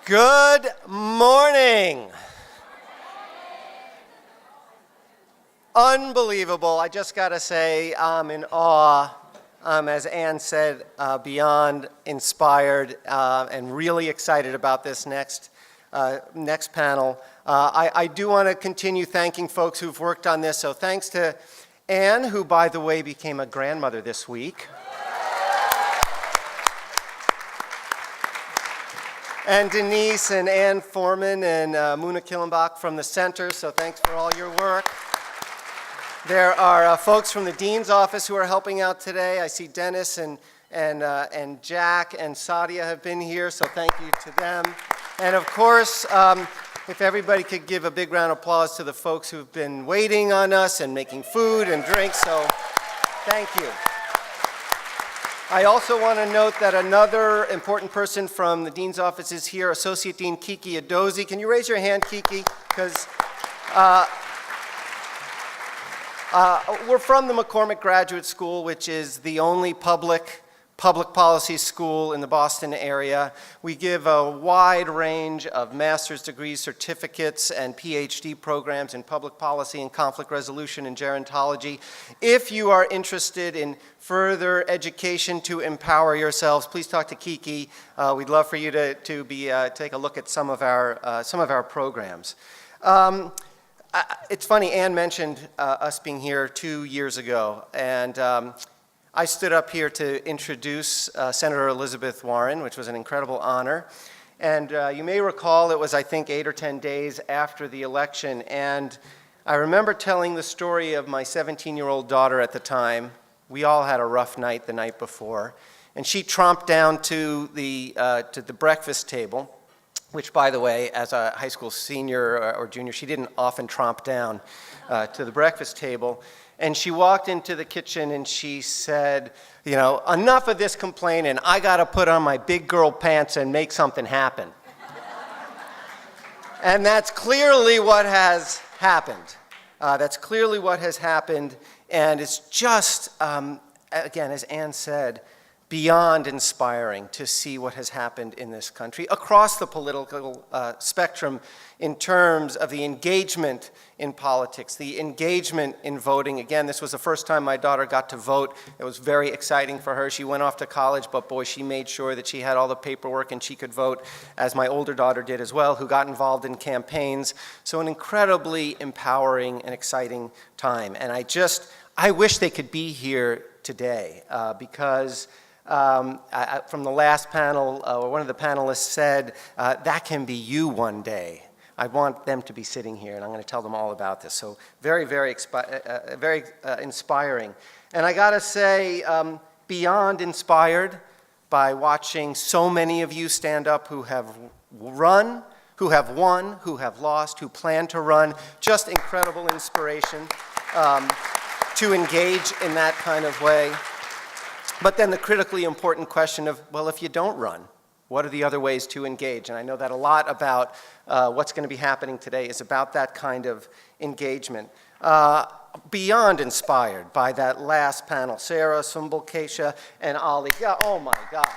Good morning. Unbelievable. I just got to say, I'm in awe. As Ann said, beyond inspired and really excited about this next panel. I do want to continue thanking folks who've worked on this. So thanks to Ann, who, by the way, became a grandmother this week. And Denise and Ann Foreman and Muna Killenbach from the center, so thanks for all your work. There are folks from the Dean's office who are helping out today. I see Dennis and Jack and Sadia have been here, so thank you to them. And of course, if everybody could give a big round of applause to the folks who've been waiting on us and making food and drinks, so thank you. I also want to note that another important person from the Dean's office is here, Associate Dean Kiki Adozi. Can you raise your hand, Kiki? Because we're from the McCormack Graduate School, which is the only public policy school in the Boston area. We give a wide range of master's degrees, certificates, and PhD programs in public policy and conflict resolution and gerontology. If you are interested in further education to empower yourselves, please talk to Kiki. We'd love for you to take a look at some of our programs. It's funny, Ann mentioned us being here 2 years ago, and I stood up here to introduce Senator Elizabeth Warren, which was an incredible honor. And you may recall it was, I think, 8 or 10 days after the election, and I remember telling the story of my 17-year-old daughter at the time. We all had a rough night the night before, and she tromped down to the breakfast table, which, by the way, as a high school senior or junior, she didn't often tromp down to the breakfast table. And she walked into the kitchen and she said, you know, enough of this complaining. I got to put on my big girl pants and make something happen. And that's clearly what has happened. That's clearly what has happened. And it's just, again, as Ann said, beyond inspiring to see what has happened in this country across the political spectrum in terms of the engagement in politics, the engagement in voting. Again, this was the first time my daughter got to vote. It was very exciting for her. She went off to college, but boy, she made sure that she had all the paperwork and she could vote, as my older daughter did as well, who got involved in campaigns. So an incredibly empowering and exciting time. And I wish they could be here today because from the last panel, one of the panelists said, that can be you one day. I want them to be sitting here, and I'm going to tell them all about this. So very, very inspiring. And I got to say, beyond inspired by watching so many of you stand up who have run, who have won, who have lost, who plan to run. Just incredible inspiration to engage in that kind of way. But then the critically important question of, well, if you don't run, what are the other ways to engage? And I know that a lot about what's going to be happening today is about that kind of engagement. Beyond inspired by that last panel, Sarah, Sumbul, Keisha, and Ali. Yeah, oh my gosh.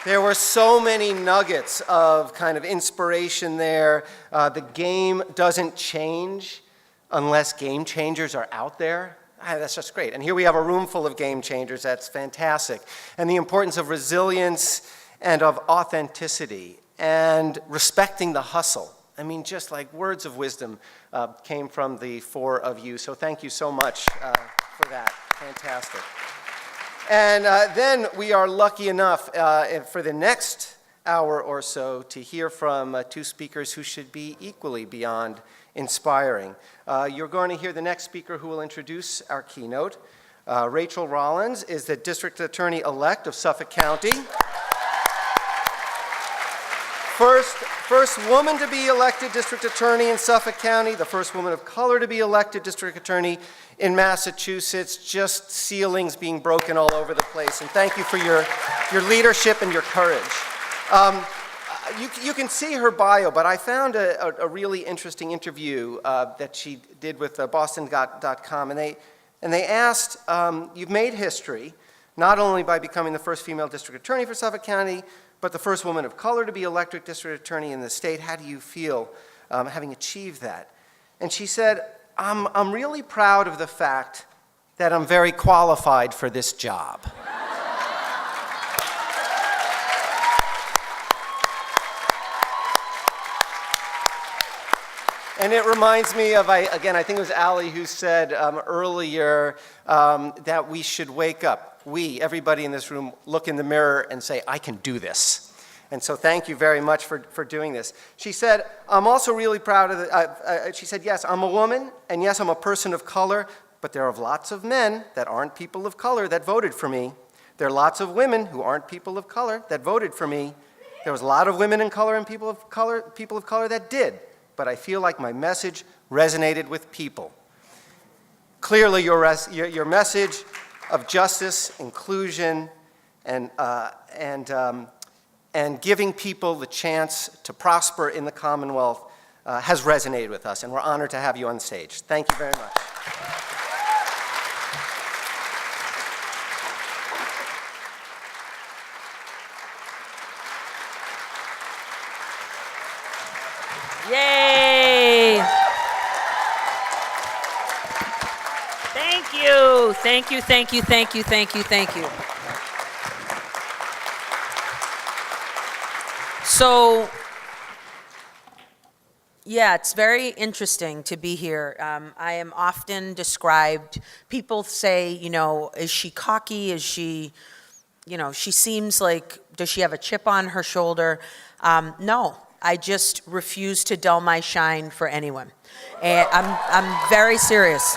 There were so many nuggets of kind of inspiration there. The game doesn't change unless game changers are out there. That's just great. And here we have a room full of game changers. That's fantastic. And the importance of resilience and of authenticity and respecting the hustle. I mean, just like words of wisdom came from the four of you. So thank you so much for that. Fantastic. And then we are lucky enough for the next hour or so to hear from two speakers who should be equally beyond inspiring. You're going to hear the next speaker who will introduce our keynote. Rachael Rollins is the District Attorney-elect of Suffolk County. First woman to be elected District Attorney in Suffolk County, the first woman of color to be elected District Attorney in Massachusetts. Just ceilings being broken all over the place. And thank you for your leadership and your courage. You can see her bio, but I found a really interesting interview that she did with Boston.com, and they asked, you've made history, not only by becoming the first female district attorney for Suffolk County, but the first woman of color to be elected district attorney in the state. How do you feel having achieved that? And she said, I'm really proud of the fact that I'm very qualified for this job. And it reminds me of, I think it was Allie who said earlier that we should wake up. We, everybody in this room, look in the mirror and say, I can do this. And so thank you very much for doing this. She said, I'm also really proud of she said, yes, I'm a woman, and yes, I'm a person of color, but there are lots of men that aren't people of color that voted for me. There are lots of women who aren't people of color that voted for me. There was a lot of women in color and people of color that did. But I feel like my message resonated with people. Clearly, your message of justice, inclusion, and giving people the chance to prosper in the Commonwealth has resonated with us, and we're honored to have you on stage. Thank you very much. Yay! Thank you, thank you, thank you, thank you, thank you, thank you. So, yeah, it's very interesting to be here. I am often described, people say, you know, is she cocky? Is she, you know, she seems like, does she have a chip on her shoulder? No. I just refuse to dull my shine for anyone. And I'm very serious.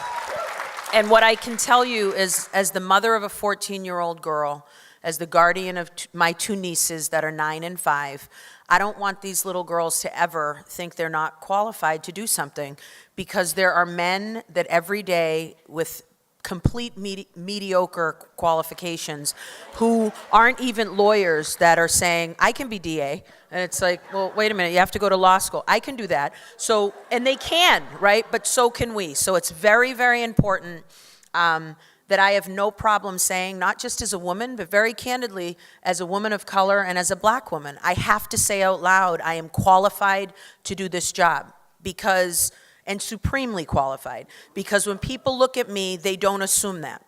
And what I can tell you is, as the mother of a 14-year-old girl, as the guardian of my two nieces that are 9 and 5, I don't want these little girls to ever think they're not qualified to do something, because there are men that every day with complete mediocre qualifications who aren't even lawyers that are saying, I can be DA. And it's like, well, wait a minute, you have to go to law school. I can do that. So, and they can, right? But so can we. So it's very, very important that I have no problem saying, not just as a woman, but very candidly, as a woman of color and as a black woman, I have to say out loud, I am qualified to do this job, because and supremely qualified, because when people look at me, they don't assume that.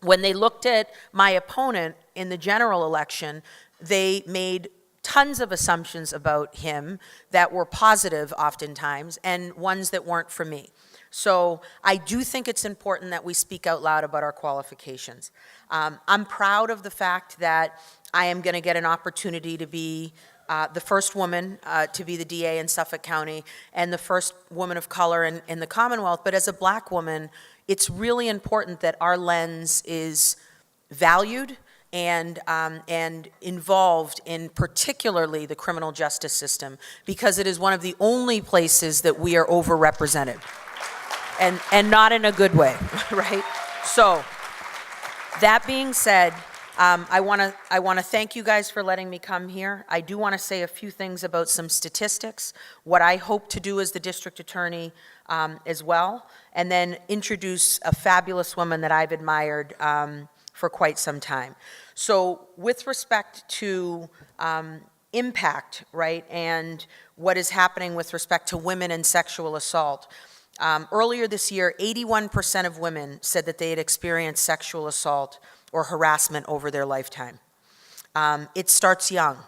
When they looked at my opponent in the general election, they made tons of assumptions about him that were positive oftentimes, and ones that weren't for me. So I do think it's important that we speak out loud about our qualifications. I'm proud of the fact that I am gonna get an opportunity to be the first woman to be the DA in Suffolk County, and the first woman of color in the Commonwealth. But as a black woman, it's really important that our lens is valued and involved in particularly the criminal justice system, because it is one of the only places that we are overrepresented, and not in a good way, right? So, that being said, I want to thank you guys for letting me come here. I do want to say a few things about some statistics, what I hope to do as the district attorney as well, and then introduce a fabulous woman that I've admired for quite some time. So with respect to impact, right, and what is happening with respect to women and sexual assault, earlier this year, 81% of women said that they had experienced sexual assault or harassment over their lifetime. It starts young.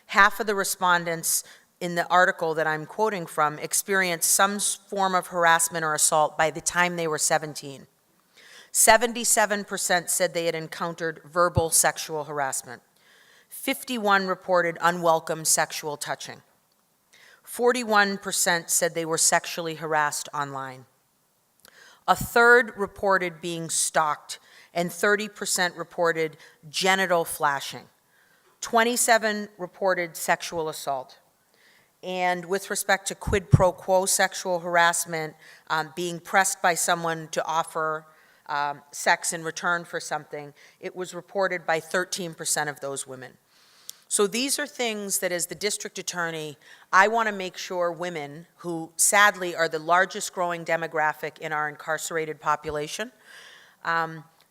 Half of the respondents in the article that I'm quoting from experienced some form of harassment or assault by the time they were 17. 77% said they had encountered verbal sexual harassment. 51 reported unwelcome sexual touching. 41% said they were sexually harassed online. A third reported being stalked, and 30% reported genital flashing. 27 reported sexual assault. And with respect to quid pro quo sexual harassment, being pressed by someone to offer sex in return for something, it was reported by 13% of those women. So these are things that, as the district attorney, I want to make sure women, who sadly are the largest growing demographic in our incarcerated population,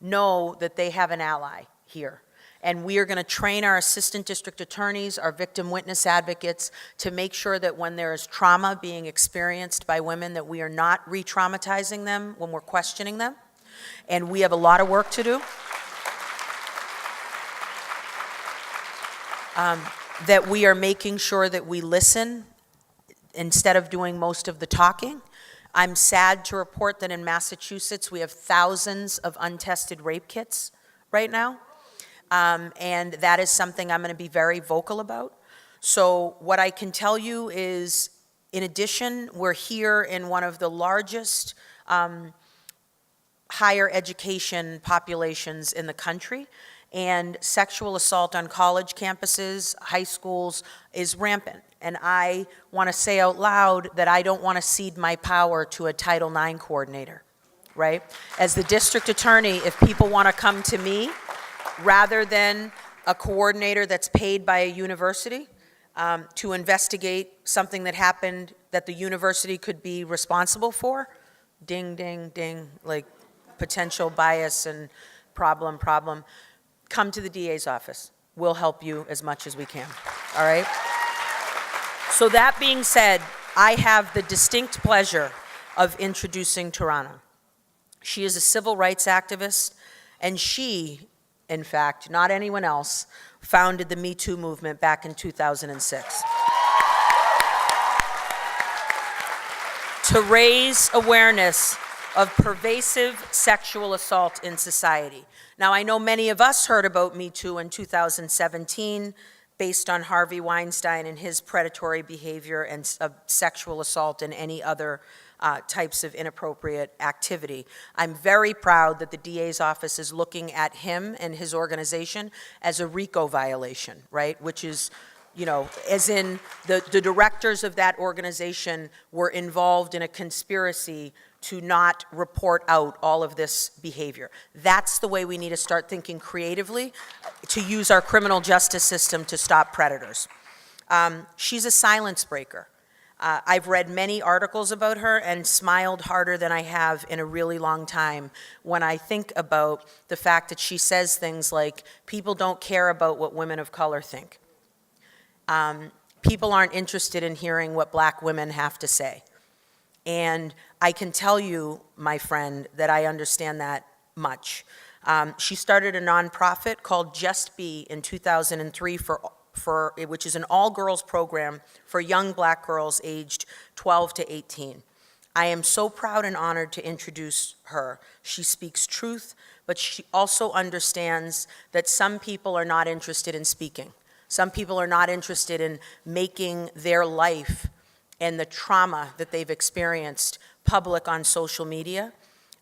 know that they have an ally here. And we are going to train our assistant district attorneys, our victim witness advocates, to make sure that when there is trauma being experienced by women, that we are not re-traumatizing them when we're questioning them. And we have a lot of work to do. That we are making sure that we listen instead of doing most of the talking. I'm sad to report that in Massachusetts, we have thousands of untested rape kits right now. And that is something I'm going to be very vocal about. So what I can tell you is, in addition, we're here in one of the largest higher education populations in the country. And sexual assault on college campuses, high schools, is rampant. And I want to say out loud that I don't want to cede my power to a Title IX coordinator, right? As the district attorney, if people want to come to me, rather than a coordinator that's paid by a university to investigate something that happened that the university could be responsible for, ding, ding, ding, like potential bias and problem, come to the DA's office. We'll help you as much as we can, all right? So that being said, I have the distinct pleasure of introducing Tarana. She is a civil rights activist, and she, in fact, not anyone else, founded the Me Too movement back in 2006. To raise awareness of pervasive sexual assault in society. Now, I know many of us heard about Me Too in 2017 based on Harvey Weinstein and his predatory behavior and of sexual assault and any other types of inappropriate activity. I'm very proud that the DA's office is looking at him and his organization as a RICO violation, right? Which is, you know, as in the directors of that organization were involved in a conspiracy to not report out all of this behavior. That's the way we need to start thinking creatively to use our criminal justice system to stop predators. She's a silence breaker. I've read many articles about her and smiled harder than I have in a really long time when I think about the fact that she says things like, people don't care about what women of color think. People aren't interested in hearing what black women have to say. And I can tell you, my friend, that I understand that much. She started a nonprofit called Just Be in 2003 which is an all-girls program for young black girls aged 12 to 18. I am so proud and honored to introduce her. She speaks truth, but she also understands that some people are not interested in speaking. Some people are not interested in making their life and the trauma that they've experienced public on social media,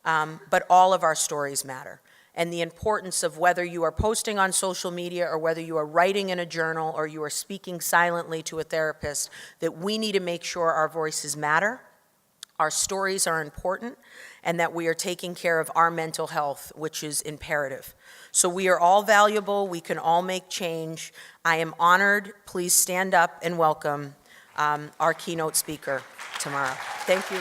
but all of our stories matter. And the importance of whether you are posting on social media or whether you are writing in a journal or you are speaking silently to a therapist, that we need to make sure our voices matter, our stories are important, and that we are taking care of our mental health, which is imperative. So we are all valuable, we can all make change. I am honored. Please stand up and welcome our keynote speaker tomorrow. Thank you.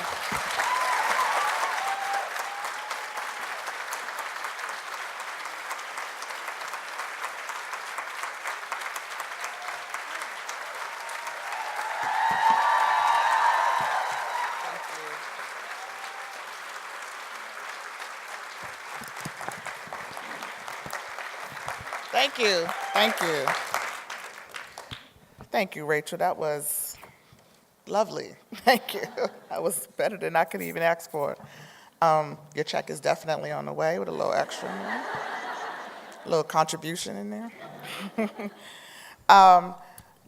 Thank you. Thank you. Thank you, Rachel. That was lovely. Thank you. That was better than I could even ask for. Your check is definitely on the way with a little extra in there, a little contribution in there.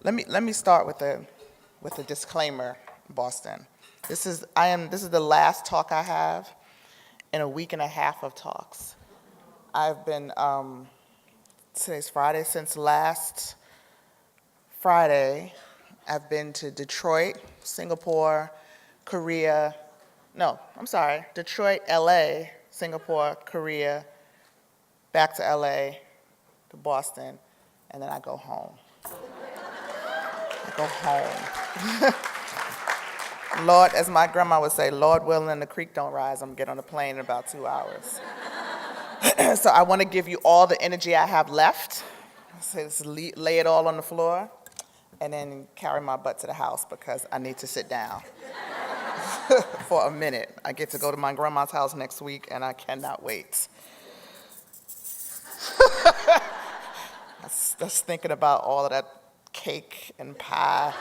Let me start with a disclaimer, Boston. This is the last talk I have in a week and a half of talks. I've been today's Friday. Since last Friday, I've been to Detroit, Singapore, Korea. Detroit, LA, Singapore, Korea, back to LA, to Boston, and then I go home. I go home. Lord, as my grandma would say, Lord willing, the creek don't rise, I'm gonna get on a plane in about 2 hours. So I want to give you all the energy I have left So just lay it all on the floor and then carry my butt to the house because I need to sit down for a minute. I get to go to my grandma's house next week and I cannot wait. Just thinking about all of that cake and pie,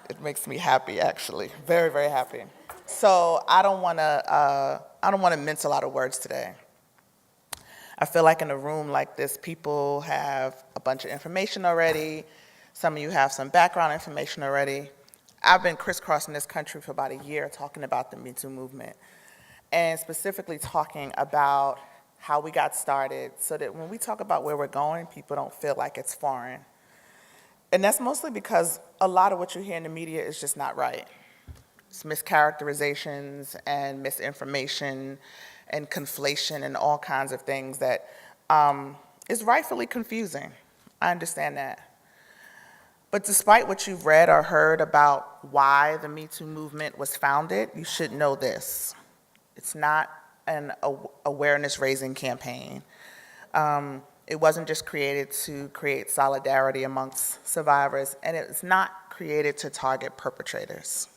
it makes me happy, actually. Very, very happy. So I don't want to mince a lot of words today. I feel like in a room like this, people have a bunch of information already. Some of you have some background information already. I've been crisscrossing this country for about a year talking about the Me Too movement, and specifically talking about how we got started so that when we talk about where we're going, people don't feel like it's foreign. And that's mostly because a lot of what you hear in the media is just not right. It's mischaracterizations and misinformation and conflation and all kinds of things that is rightfully confusing. I understand that. But despite what you've read or heard about why the Me Too movement was founded, you should know this. It's not an awareness-raising campaign. It wasn't just created to create solidarity amongst survivors, and it's not created to target perpetrators.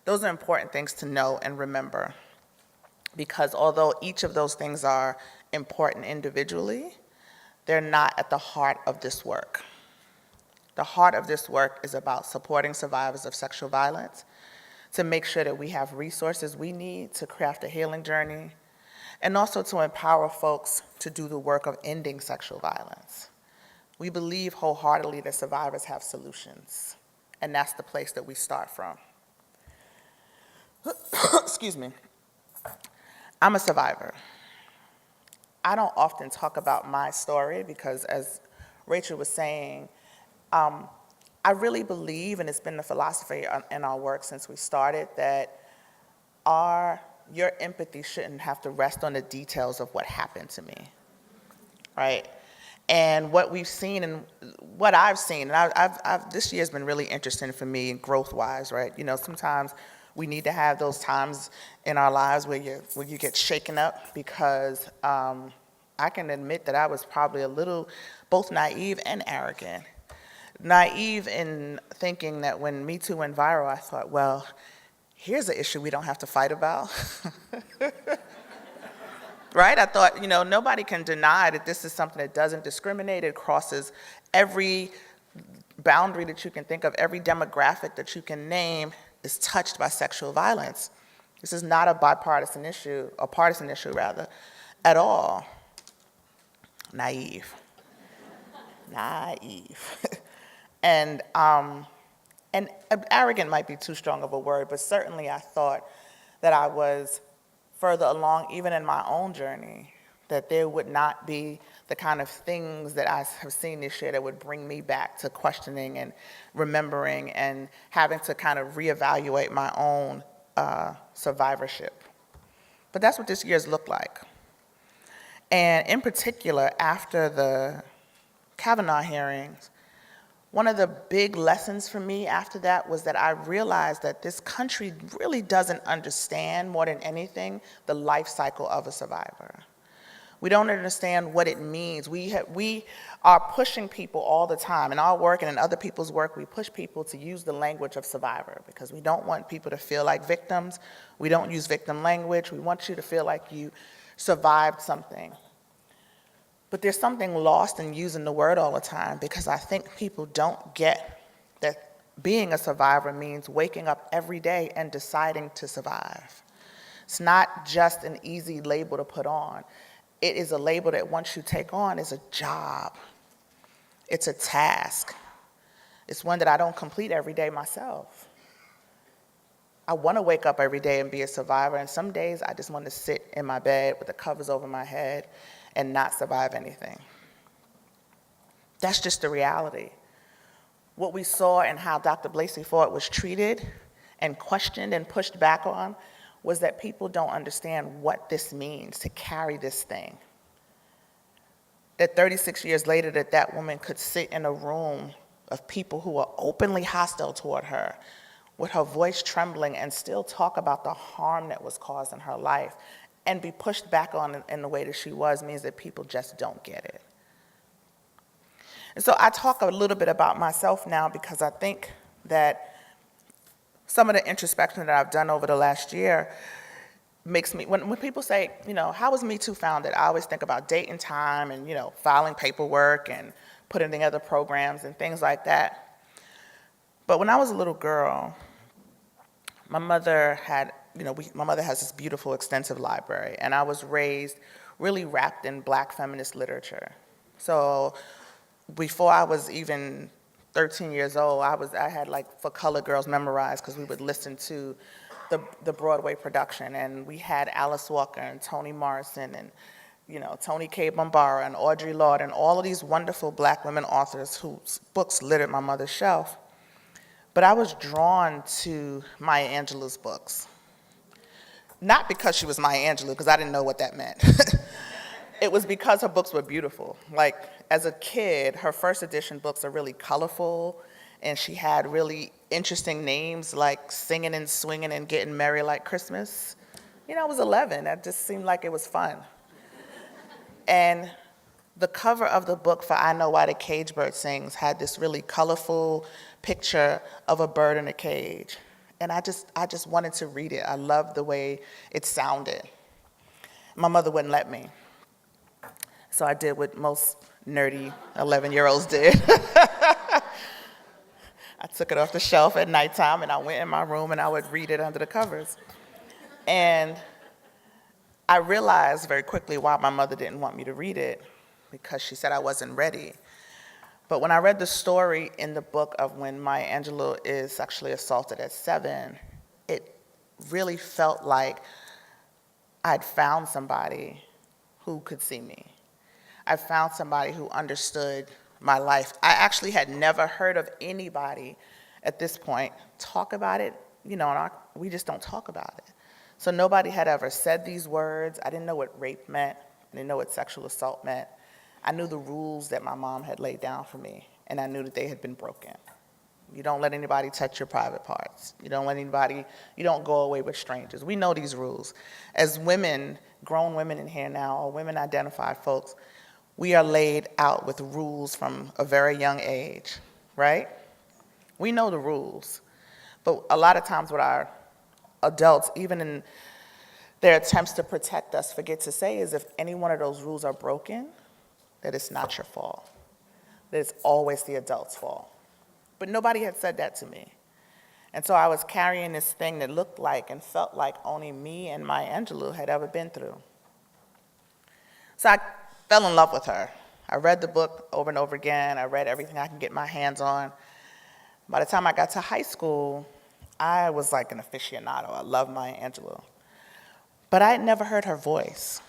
Those are important things to know and remember, because although each of those things are important individually, they're not at the heart of this work. The heart of this work is about supporting survivors of sexual violence, to make sure that we have resources we need to craft a healing journey, and also to empower folks to do the work of ending sexual violence. We believe wholeheartedly that survivors have solutions, and that's the place that we start from. Excuse me. I'm a survivor. I don't often talk about my story because, as Rachel was saying, I really believe, and it's been the philosophy in our work since we started, that your empathy shouldn't have to rest on the details of what happened to me, right? And what we've seen and what I've seen, and this year's been really interesting for me growth-wise, right? You know, sometimes we need to have those times in our lives where you get shaken up, because I can admit that I was probably a little both naive and arrogant. Naive in thinking that when Me Too went viral, I thought, well, here's an issue we don't have to fight about. Right? I thought, nobody can deny that this is something that doesn't discriminate. It crosses every boundary that you can think of, every demographic that you can name is touched by sexual violence. This is not a bipartisan issue, a partisan issue rather, at all. Naive. And arrogant might be too strong of a word, but certainly I thought that I was further along, even in my own journey, that there would not be the kind of things that I have seen this year that would bring me back to questioning and remembering and having to kind of reevaluate my own survivorship. But that's what this year's looked like. And in particular, after the Kavanaugh hearings, one of the big lessons for me after that was that I realized that this country really doesn't understand, more than anything, the life cycle of a survivor. We don't understand what it means. We are pushing people all the time. In our work and in other people's work, we push people to use the language of survivor because we don't want people to feel like victims. We don't use victim language. We want you to feel like you survived something. But there's something lost in using the word all the time, because I think people don't get that being a survivor means waking up every day and deciding to survive. It's not just an easy label to put on. It is a label that once you take on is a job. It's a task. It's one that I don't complete every day myself. I want to wake up every day and be a survivor, and some days I just want to sit in my bed with the covers over my head and not survive anything. That's just the reality. What we saw and how Dr. Blasey Ford was treated and questioned and pushed back on was that people don't understand what this means to carry this thing. That 36 years later, that woman could sit in a room of people who are openly hostile toward her, with her voice trembling, and still talk about the harm that was caused in her life, and be pushed back on in the way that she was, means that people just don't get it. And so I talk a little bit about myself now because I think that some of the introspection that I've done over the last year makes me, when people say, how was Me Too founded? I always think about date and time and, filing paperwork and putting together programs and things like that. But when I was a little girl, my mother had, my mother has this beautiful, extensive library, and I was raised really wrapped in Black feminist literature. So before I was even 13 years old, I had like For Colored Girls memorized because we would listen to the Broadway production, and we had Alice Walker and Toni Morrison and Toni K. Bambara and Audre Lorde and all of these wonderful Black women authors whose books littered my mother's shelf. But I was drawn to Maya Angelou's books. Not because she was Maya Angelou, because I didn't know what that meant. It was because her books were beautiful. Like, as a kid, her first edition books are really colorful, and she had really interesting names like Singing and Swinging and Getting Merry Like Christmas. I was 11. That just seemed like it was fun. And the cover of the book for I Know Why the Cage Bird Sings had this really colorful picture of a bird in a cage. And I just wanted to read it. I loved the way it sounded. My mother wouldn't let me. So I did what most nerdy 11-year-olds did. I took it off the shelf at nighttime and I went in my room and I would read it under the covers. And I realized very quickly why my mother didn't want me to read it, because she said I wasn't ready. But when I read the story in the book of when Maya Angelou is sexually assaulted at 7, it really felt like I'd found somebody who could see me. I found somebody who understood my life. I actually had never heard of anybody at this point talk about it. We just don't talk about it. So nobody had ever said these words. I didn't know what rape meant. I didn't know what sexual assault meant. I knew the rules that my mom had laid down for me, and I knew that they had been broken. You don't let anybody touch your private parts. You don't go away with strangers. We know these rules. As women, grown women in here now, or women identified folks, we are laid out with rules from a very young age, right? We know the rules. But a lot of times what our adults, even in their attempts to protect us, forget to say is if any one of those rules are broken, that it's not your fault, that it's always the adult's fault. But nobody had said that to me. And so I was carrying this thing that looked like and felt like only me and Maya Angelou had ever been through. So I fell in love with her. I read the book over and over again. I read everything I could get my hands on. By the time I got to high school, I was like an aficionado. I loved Maya Angelou. But I had never heard her voice.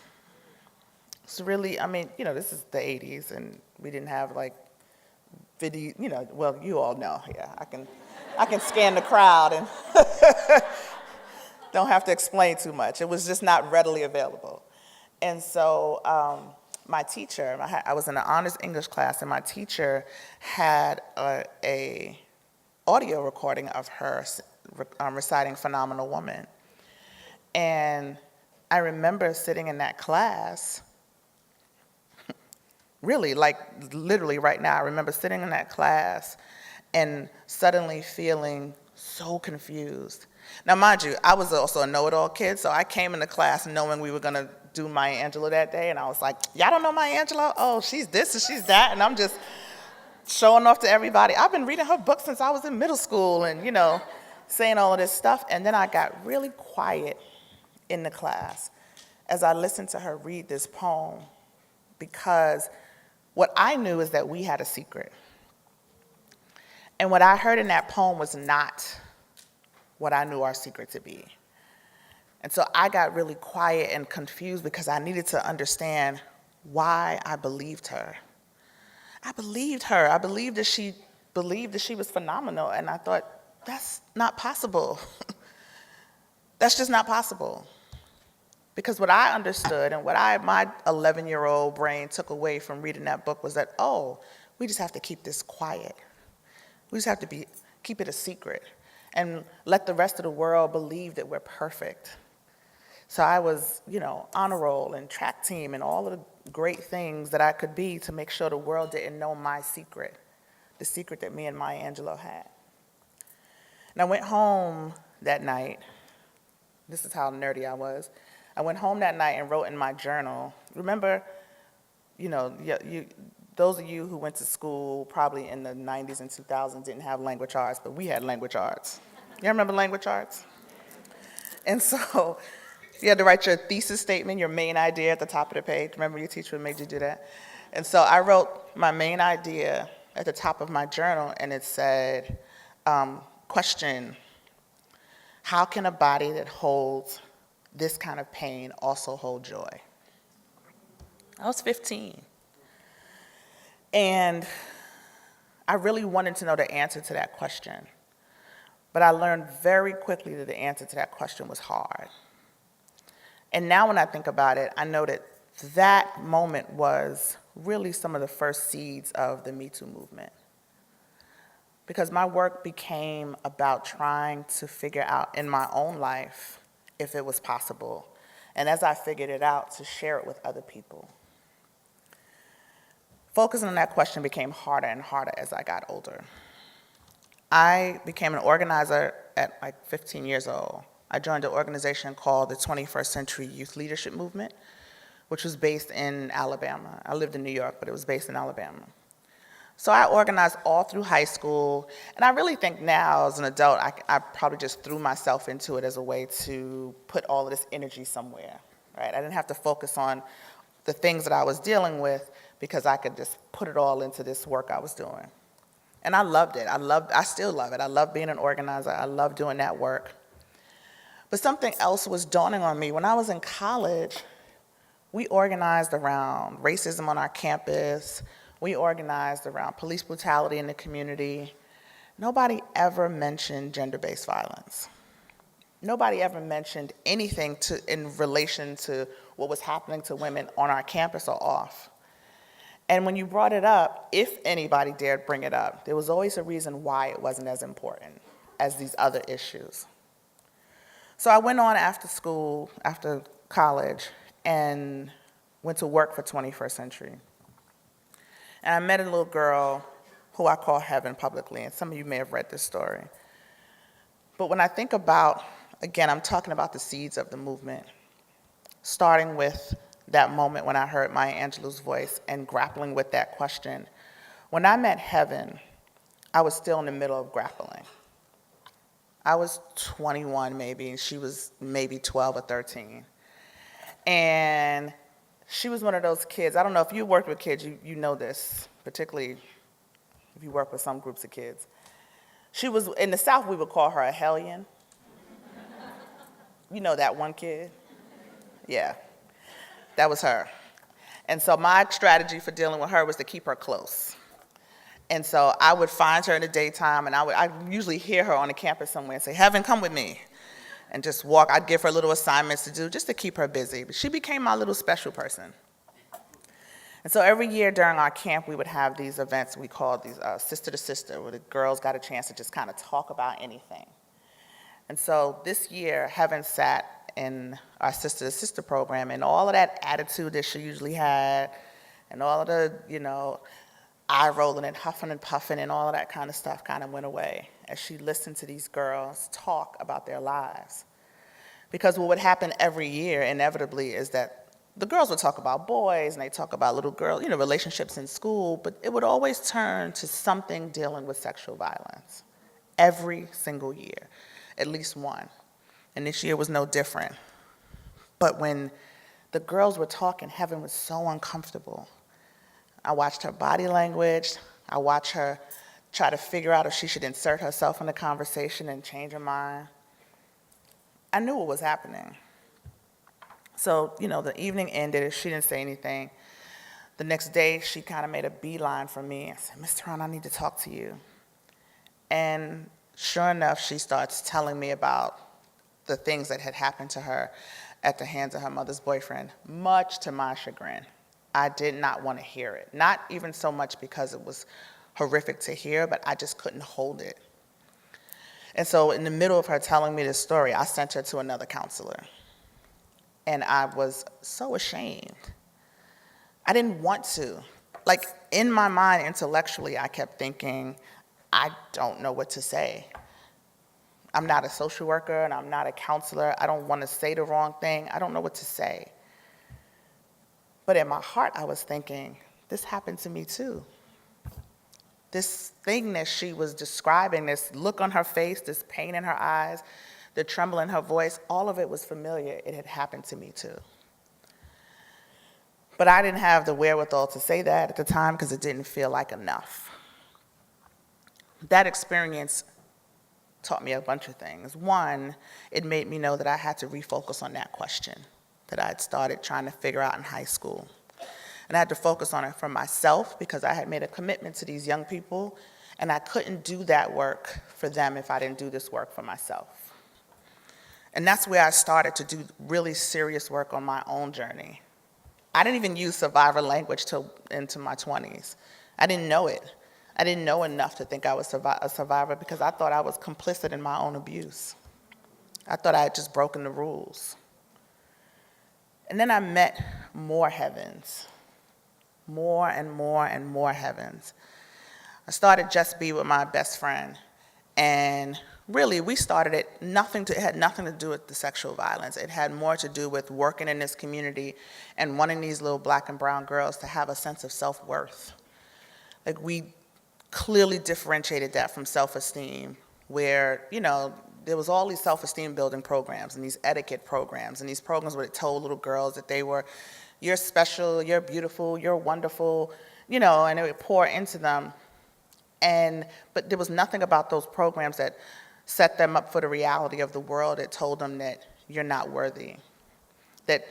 It's really, this is the 80s, and we didn't have like video, well, you all know, yeah. I can scan the crowd and don't have to explain too much. It was just not readily available. And so my teacher, I was in an honors English class, and my teacher had a audio recording of her reciting Phenomenal Woman. And I remember sitting in that class, really, like literally right now, I remember sitting in that class and suddenly feeling so confused. Now, mind you, I was also a know-it-all kid, so I came into class knowing we were going to do Maya Angelou that day, and I was like, y'all don't know Maya Angelou? Oh, she's this and she's that, and I'm just showing off to everybody. I've been reading her book since I was in middle school and, saying all of this stuff. And then I got really quiet in the class as I listened to her read this poem, because what I knew is that we had a secret. And what I heard in that poem was not what I knew our secret to be. And so I got really quiet and confused because I needed to understand why I believed her. I believed her. I believed that she was phenomenal. And I thought, that's not possible. That's just not possible. Because what I understood and what my 11-year-old brain took away from reading that book was that, we just have to keep this quiet. We just have to keep it a secret and let the rest of the world believe that we're perfect. So I was, honor roll and track team and all of the great things that I could be to make sure the world didn't know my secret, the secret that me and Maya Angelou had. And I went home that night. This is how nerdy I was. I went home that night and wrote in my journal. Remember, those of you who went to school probably in the 90s and 2000s didn't have language arts, but we had language arts. You remember language arts? And so you had to write your thesis statement, your main idea at the top of the page. Remember your teacher made you do that? And so I wrote my main idea at the top of my journal, and it said, question, how can a body that holds this kind of pain also hold joy? I was 15. And I really wanted to know the answer to that question. But I learned very quickly that the answer to that question was hard. And now when I think about it, I know that that moment was really some of the first seeds of the Me Too movement. Because my work became about trying to figure out in my own life if it was possible. And as I figured it out, to share it with other people. Focusing on that question became harder and harder as I got older. I became an organizer at like 15 years old. I joined an organization called the 21st Century Youth Leadership Movement, which was based in Alabama. I lived in New York, but it was based in Alabama. So I organized all through high school, and I really think now as an adult, I probably just threw myself into it as a way to put all of this energy somewhere, right? I didn't have to focus on the things that I was dealing with because I could just put it all into this work I was doing. And I loved it. I still love it. I love being an organizer. I love doing that work. But something else was dawning on me. When I was in college, we organized around racism on our campus. We organized around police brutality in the community. Nobody ever mentioned gender-based violence. Nobody ever mentioned anything in relation to what was happening to women on our campus or off. And when you brought it up, if anybody dared bring it up, there was always a reason why it wasn't as important as these other issues. So I went on after school, after college, and went to work for 21st Century. And I met a little girl who I call Heaven publicly, and some of you may have read this story. But when I think about, again, I'm talking about the seeds of the movement, starting with that moment when I heard Maya Angelou's voice and grappling with that question. When I met Heaven, I was still in the middle of grappling. I was 21 maybe, and she was maybe 12 or 13. And she was one of those kids, I don't know if you worked with kids, you know this, particularly if you work with some groups of kids. She was, in the South we would call her a hellion. You know that one kid? Yeah. That was her. And so my strategy for dealing with her was to keep her close. And so I would find her in the daytime, and I'd usually hear her on the campus somewhere and say, Heaven, come with me. And just walk. I'd give her little assignments to do just to keep her busy. But she became my little special person. And so every year during our camp, we would have these events we called these Sister to Sister, where the girls got a chance to just kind of talk about anything. And so this year, Heaven sat in our Sister to Sister program, and all of that attitude that she usually had, and all of the, eye rolling and huffing and puffing and all of that kind of stuff kind of went away as she listened to these girls talk about their lives. Because what would happen every year, inevitably, is that the girls would talk about boys, and they talk about little girls, relationships in school, but it would always turn to something dealing with sexual violence. Every single year, at least one. And this year was no different. But when the girls were talking, Heaven was so uncomfortable. I watched her body language. I watched her try to figure out if she should insert herself in the conversation and change her mind. I knew what was happening. So, the evening ended. She didn't say anything. The next day, she kind of made a beeline for me and said, Ms. Tarana, I need to talk to you. And sure enough, she starts telling me about the things that had happened to her at the hands of her mother's boyfriend, much to my chagrin. I did not want to hear it. Not even so much because it was horrific to hear, but I just couldn't hold it. And so in the middle of her telling me this story, I sent her to another counselor. And I was so ashamed I didn't want to. Like, in my mind, intellectually, I kept thinking, I don't know what to say. I'm not a social worker and I'm not a counselor. I don't want to say the wrong thing. I don't know what to say. But in my heart, I was thinking, this happened to me too. This thing that she was describing, this look on her face, this pain in her eyes, the tremble in her voice, all of it was familiar. It had happened to me too. But I didn't have the wherewithal to say that at the time because it didn't feel like enough. That experience taught me a bunch of things. One, it made me know that I had to refocus on that question that I had started trying to figure out in high school. And I had to focus on it for myself because I had made a commitment to these young people, and I couldn't do that work for them if I didn't do this work for myself. And that's where I started to do really serious work on my own journey. I didn't even use survivor language till into my 20s. I didn't know it. I didn't know enough to think I was a survivor because I thought I was complicit in my own abuse. I thought I had just broken the rules. And then I met more heavens, more and more and more heavens. I started Just Be with my best friend, and really we started it, it had nothing to do with the sexual violence. It had more to do with working in this community and wanting these little black and brown girls to have a sense of self-worth. Like, we clearly differentiated that from self-esteem, where, there was all these self-esteem building programs and these etiquette programs and these programs where it told little girls that you're special, you're beautiful, you're wonderful, and it would pour into them. But there was nothing about those programs that set them up for the reality of the world. It told them that you're not worthy, that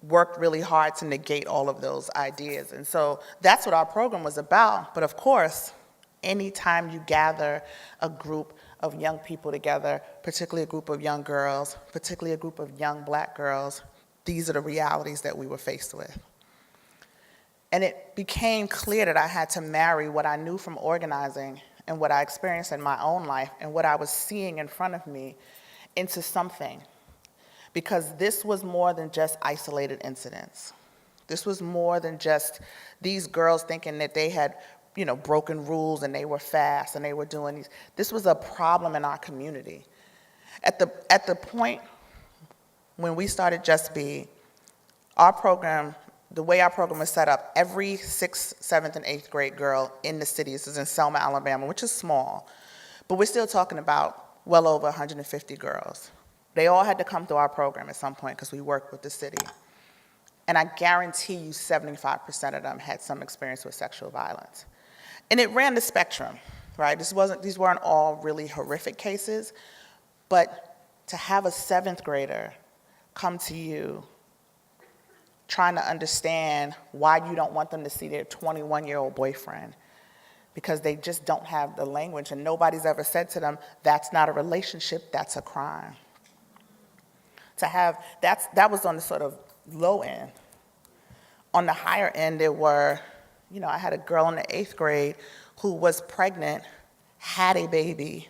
worked really hard to negate all of those ideas. And so that's what our program was about. But of course, anytime you gather a group of young people together, particularly a group of young girls, particularly a group of young black girls, these are the realities that we were faced with. And it became clear that I had to marry what I knew from organizing and what I experienced in my own life and what I was seeing in front of me into something. Because this was more than just isolated incidents. This was more than just these girls thinking that they had broken rules and they were fast and they were doing these. This was a problem in our community. At the point when we started Just Be, our program, the way our program was set up, every 6th, 7th, and 8th grade girl in the city, this is in Selma, Alabama, which is small, but we're still talking about well over 150 girls. They all had to come through our program at some point because we worked with the city. And I guarantee you 75% of them had some experience with sexual violence. And it ran the spectrum, right? These weren't all really horrific cases, but to have a 7th grader come to you trying to understand why you don't want them to see their 21-year-old boyfriend because they just don't have the language and nobody's ever said to them, that's not a relationship, that's a crime. That was on the sort of low end. On the higher end, there were, I had a girl in the 8th grade who was pregnant, had a baby,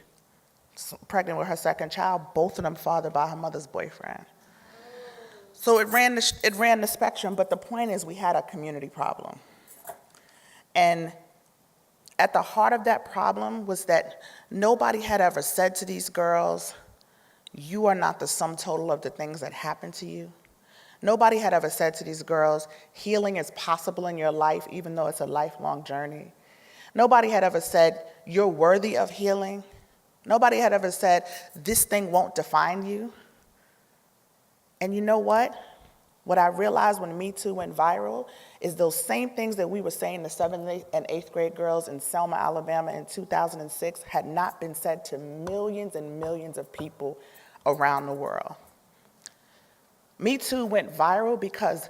pregnant with her 2nd child, both of them fathered by her mother's boyfriend. So it ran the spectrum, but the point is we had a community problem. And at the heart of that problem was that nobody had ever said to these girls, you are not the sum total of the things that happened to you. Nobody had ever said to these girls, healing is possible in your life, even though it's a lifelong journey. Nobody had ever said, you're worthy of healing. Nobody had ever said, this thing won't define you. And you know what? What I realized when Me Too went viral is those same things that we were saying to 7th and 8th grade girls in Selma, Alabama in 2006 had not been said to millions and millions of people around the world. Me Too went viral because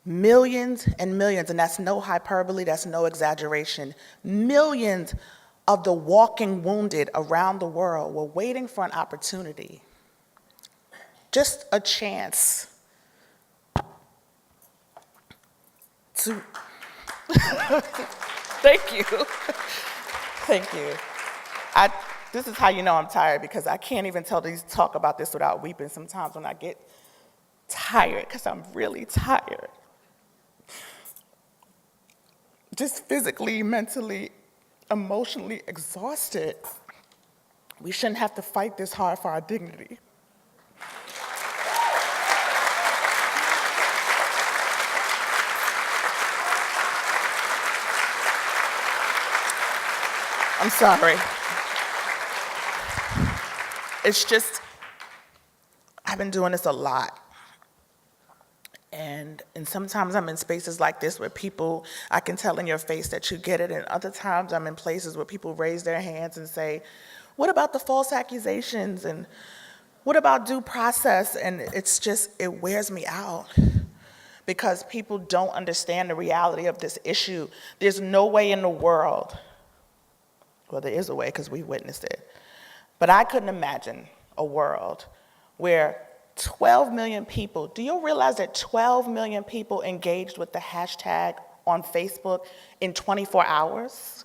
millions and millions, and that's no hyperbole, that's no exaggeration, millions of the walking wounded around the world were waiting for an opportunity, just a chance to, thank you. Thank you. This is how you know I'm tired, because I can't even talk about this without weeping sometimes when I get tired, because I'm really tired. just physically, mentally, emotionally exhausted. We shouldn't have to fight this hard for our dignity. I'm sorry. It's just, I've been doing this a lot. And sometimes I'm in spaces like this where people, I can tell in your face that you get it, and other times I'm in places where people raise their hands and say, what about the false accusations, and what about due process? And it's just, it wears me out because people don't understand the reality of this issue. There's no way in the world, well, there is a way because we witnessed it, but I couldn't imagine a world where 12 million people, do you realize that 12 million people engaged with the hashtag on Facebook in 24 hours?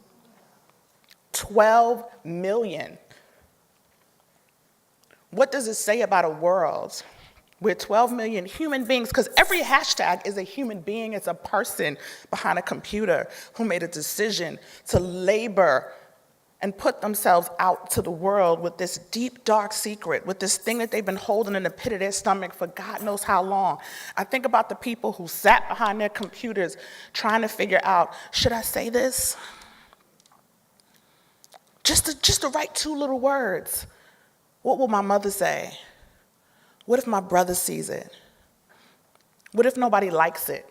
12 million. What does it say about a world where 12 million human beings, because every hashtag is a human being, it's a person behind a computer who made a decision to labor and put themselves out to the world with this deep, dark secret, with this thing that they've been holding in the pit of their stomach for God knows how long. I think about the people who sat behind their computers trying to figure out, should I say this? Just to write 2 little words. What will my mother say? What if my brother sees it? What if nobody likes it?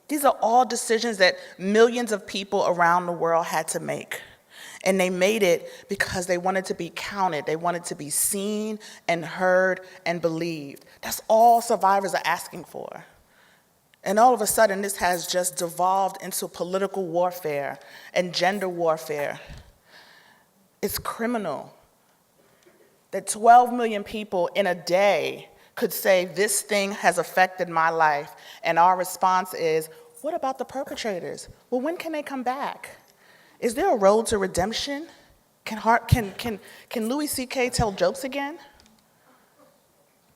These are all decisions that millions of people around the world had to make. And they made it because they wanted to be counted. They wanted to be seen and heard and believed. That's all survivors are asking for. And all of a sudden, this has just devolved into political warfare and gender warfare. It's criminal that 12 million people in a day could say, this thing has affected my life, and our response is, what about the perpetrators? Well, when can they come back? Is there a road to redemption? Can Louis C.K. tell jokes again?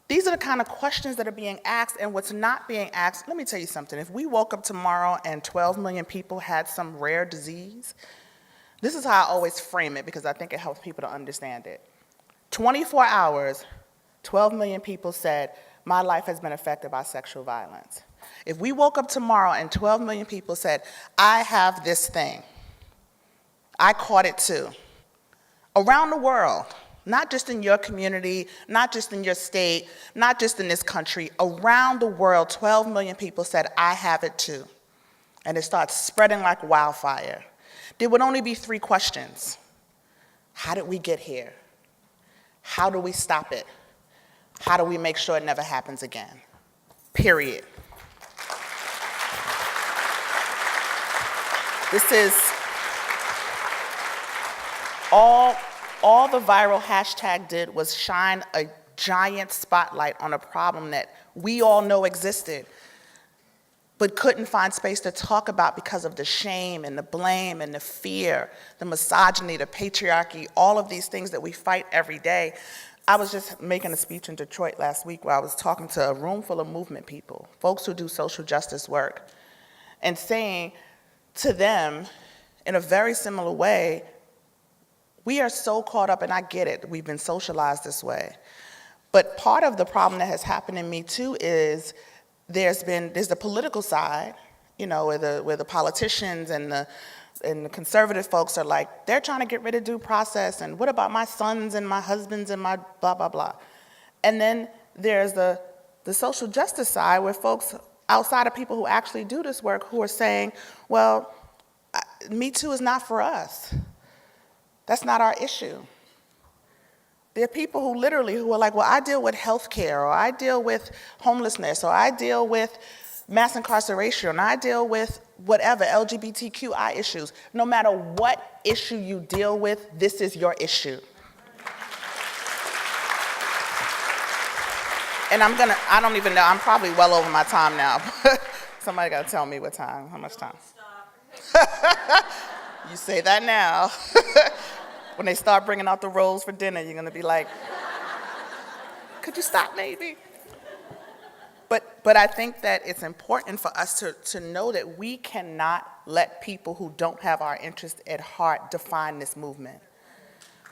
These are the kind of questions that are being asked, and what's not being asked, let me tell you something. If we woke up tomorrow and 12 million people had some rare disease, this is how I always frame it because I think it helps people to understand it. 24 hours, 12 million people said, my life has been affected by sexual violence. If we woke up tomorrow and 12 million people said, I have this thing, I caught it too, around the world, not just in your community, not just in your state, not just in this country, around the world, 12 million people said, I have it too. And it starts spreading like wildfire. There would only be 3 questions. How did we get here? How do we stop it? How do we make sure it never happens again? Period. This is all the viral hashtag did was shine a giant spotlight on a problem that we all know existed, but couldn't find space to talk about because of the shame and the blame and the fear, the misogyny, the patriarchy, all of these things that we fight every day. I was just making a speech in Detroit last week where I was talking to a room full of movement people, folks who do social justice work, and saying to them in a very similar way, we are so caught up, and I get it, we've been socialized this way. But part of the problem that has happened in Me Too is there's the political side, you know, where the politicians and the conservative folks are like, they're trying to get rid of due process, and what about my sons and my husbands and my blah, blah, blah. And then there's the social justice side where folks outside of people who actually do this work who are saying, well, Me Too is not for us. That's not our issue. There are people who literally who are like, well, I deal with healthcare, or I deal with homelessness, or I deal with mass incarceration, and I deal with whatever, LGBTQI issues. No matter what issue you deal with, this is your issue. And I don't even know, I'm probably well over my time now. Somebody gotta tell me what time, how much time? You say that now. When they start bringing out the rolls for dinner, you're gonna be like, could you stop maybe? But I think that it's important for us to know that we cannot let people who don't have our interest at heart define this movement.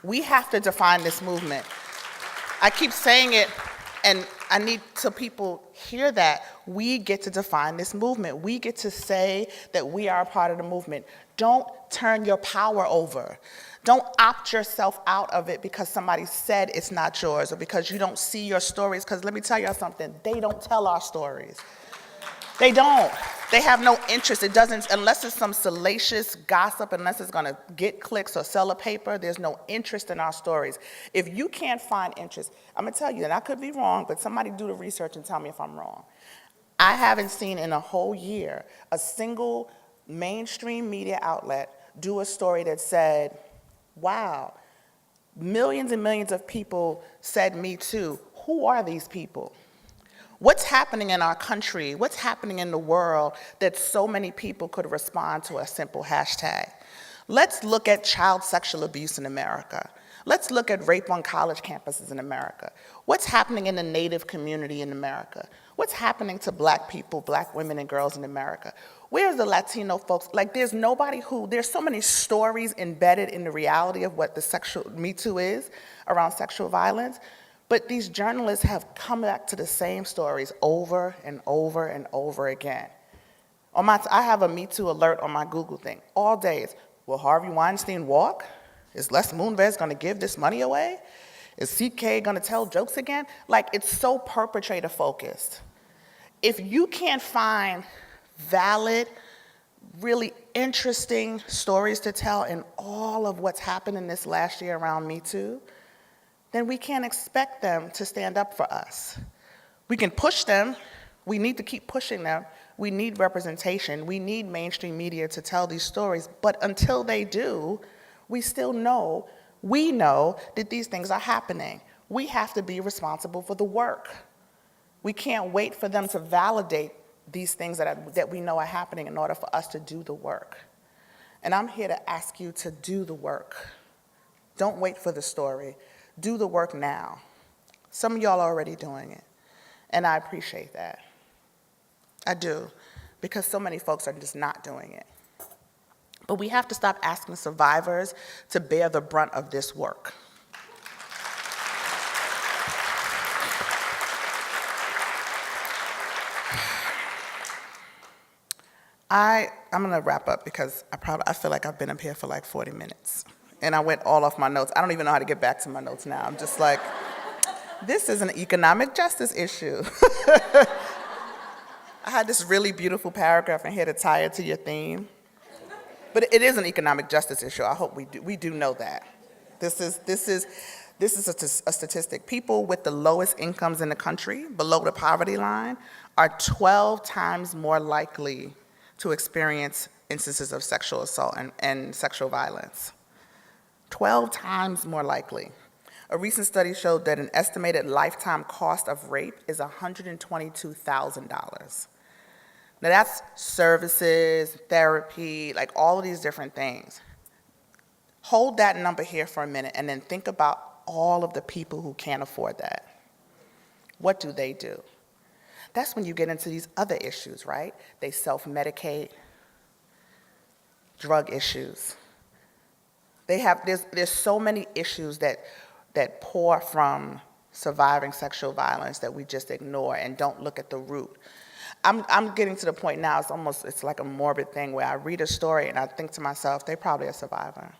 We have to define this movement. I keep saying it, and I need so people hear that. We get to define this movement. We get to say that we are a part of the movement. Don't turn your power over. Don't opt yourself out of it because somebody said it's not yours or because you don't see your stories. Because let me tell you something, they don't tell our stories. They don't. They have no interest. It doesn't, unless it's some salacious gossip, unless it's going to get clicks or sell a paper, there's no interest in our stories. If you can't find interest, I'm going to tell you, and I could be wrong, but somebody do the research and tell me if I'm wrong. I haven't seen in a whole year a single mainstream media outlet do a story that said, wow, millions and millions of people said Me Too. Who are these people? What's happening in our country? What's happening in the world that so many people could respond to a simple hashtag? Let's look at child sexual abuse in America. Let's look at rape on college campuses in America. What's happening in the Native community in America? What's happening to Black people, Black women and girls in America? Where's the Latino folks? Like, there's so many stories embedded in the reality of what the sexual Me Too is around sexual violence, but these journalists have come back to the same stories over and over and over again. I have a Me Too alert on my Google thing all days. Will Harvey Weinstein walk? Is Les Moonves gonna give this money away? Is CK gonna tell jokes again? Like, it's so perpetrator focused. If you can't find valid, really interesting stories to tell in all of what's happened in this last year around Me Too, then we can't expect them to stand up for us. We can push them. We need to keep pushing them. We need representation. We need mainstream media to tell these stories. But until they do, we know that these things are happening. We have to be responsible for the work. We can't wait for them to validate these things that we know are happening in order for us to do the work. And I'm here to ask you to do the work. Don't wait for the story. Do the work now. Some of y'all are already doing it, and I appreciate that. I do, because so many folks are just not doing it. But we have to stop asking survivors to bear the brunt of this work. I'm gonna wrap up because I feel like I've been up here for like 40 minutes. And I went all off my notes. I don't even know how to get back to my notes now. I'm just like, this is an economic justice issue. I had this really beautiful paragraph in here to tie it to your theme. But it is an economic justice issue. I hope we do know that. This is a statistic. People with the lowest incomes in the country, below the poverty line, are 12 times more likely to experience instances of sexual assault and sexual violence. 12 times more likely. A recent study showed that an estimated lifetime cost of rape is $122,000. Now that's services, therapy, like all of these different things. Hold that number here for a minute and then think about all of the people who can't afford that. What do they do? That's when you get into these other issues, right? They self-medicate, drug issues. There's so many issues that pour from surviving sexual violence that we just ignore and don't look at the root. I'm getting to the point now, it's like a morbid thing where I read a story and I think to myself, they're probably a survivor.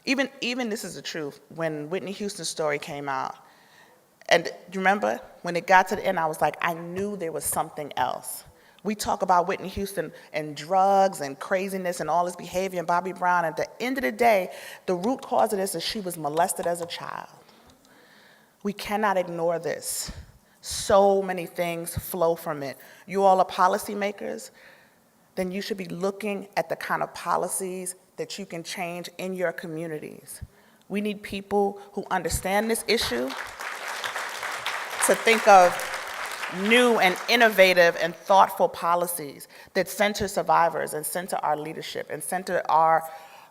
Even this is the truth, when Whitney Houston's story came out, and you remember, when it got to the end, I was like, I knew there was something else. We talk about Whitney Houston and drugs and craziness and all this behavior and Bobby Brown. At the end of the day, the root cause of this is she was molested as a child. We cannot ignore this. So many things flow from it. You all are policymakers, then you should be looking at the kind of policies that you can change in your communities. We need people who understand this issue to think of new and innovative and thoughtful policies that center survivors and center our leadership and center our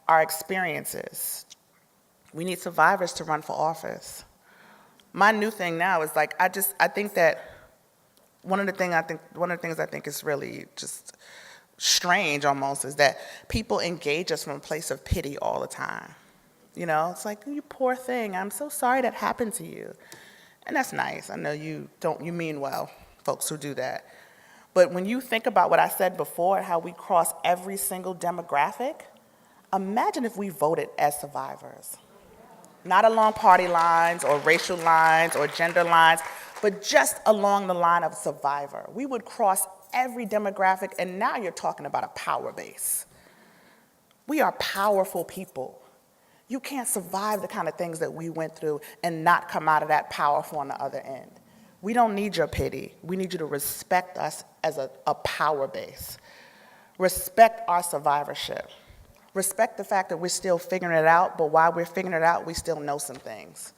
experiences. We need survivors to run for office. My new thing now is like, I think that one of the things I think is really just strange almost is that people engage us from a place of pity all the time. You know, it's like, you poor thing, I'm so sorry that happened to you. And that's nice. I know you mean well, folks who do that. But when you think about what I said before, how we cross every single demographic, imagine if we voted as survivors. Not along party lines or racial lines or gender lines, but just along the line of survivor. We would cross every demographic, and now you're talking about a power base. We are powerful people. You can't survive the kind of things that we went through and not come out of that powerful on the other end. We don't need your pity. We need you to respect us as a power base. Respect our survivorship. Respect the fact that we're still figuring it out, but while we're figuring it out, we still know some things.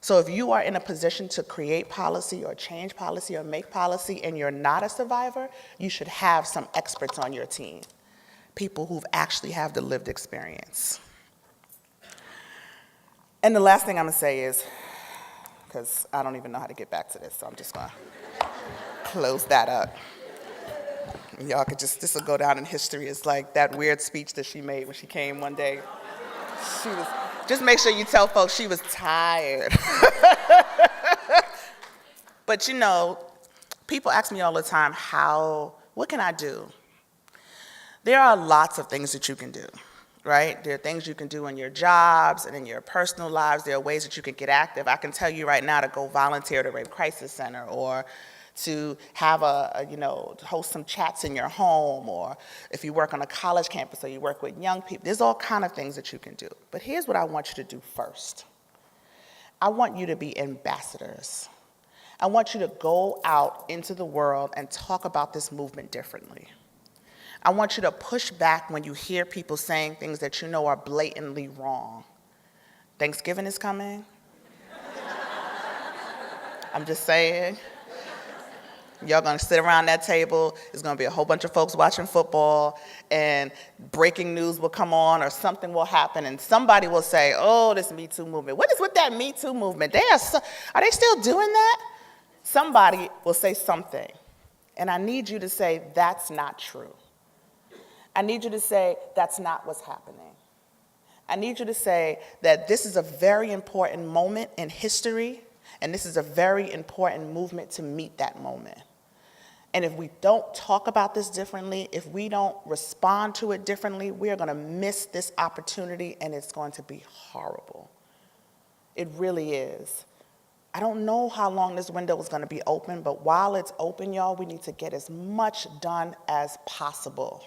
So if you are in a position to create policy or change policy or make policy and you're not a survivor, you should have some experts on your team, people who've actually have the lived experience. And the last thing I'm gonna say is, because I don't even know how to get back to this, so I'm just gonna close that up. Y'all could this will go down in history as like that weird speech that she made when she came one day. Just make sure you tell folks she was tired. But you know, people ask me all the time, what can I do? There are lots of things that you can do, right? There are things you can do in your jobs and in your personal lives. There are ways that you can get active. I can tell you right now to go volunteer at a rape crisis center, or to have host some chats in your home, or if you work on a college campus or you work with young people. There's all kind of things that you can do. But here's what I want you to do first. I want you to be ambassadors. I want you to go out into the world and talk about this movement differently. I want you to push back when you hear people saying things that you know are blatantly wrong. Thanksgiving is coming. I'm just saying. Y'all gonna sit around that table, there's gonna be a whole bunch of folks watching football, and breaking news will come on, or something will happen, and somebody will say, oh, this Me Too movement. What is with that Me Too movement? Are they still doing that? Somebody will say something, and I need you to say, that's not true. I need you to say, that's not what's happening. I need you to say that this is a very important moment in history, and this is a very important movement to meet that moment. And if we don't talk about this differently, if we don't respond to it differently, we are going to miss this opportunity, and it's going to be horrible. It really is. I don't know how long this window is going to be open, but while it's open, y'all, we need to get as much done as possible.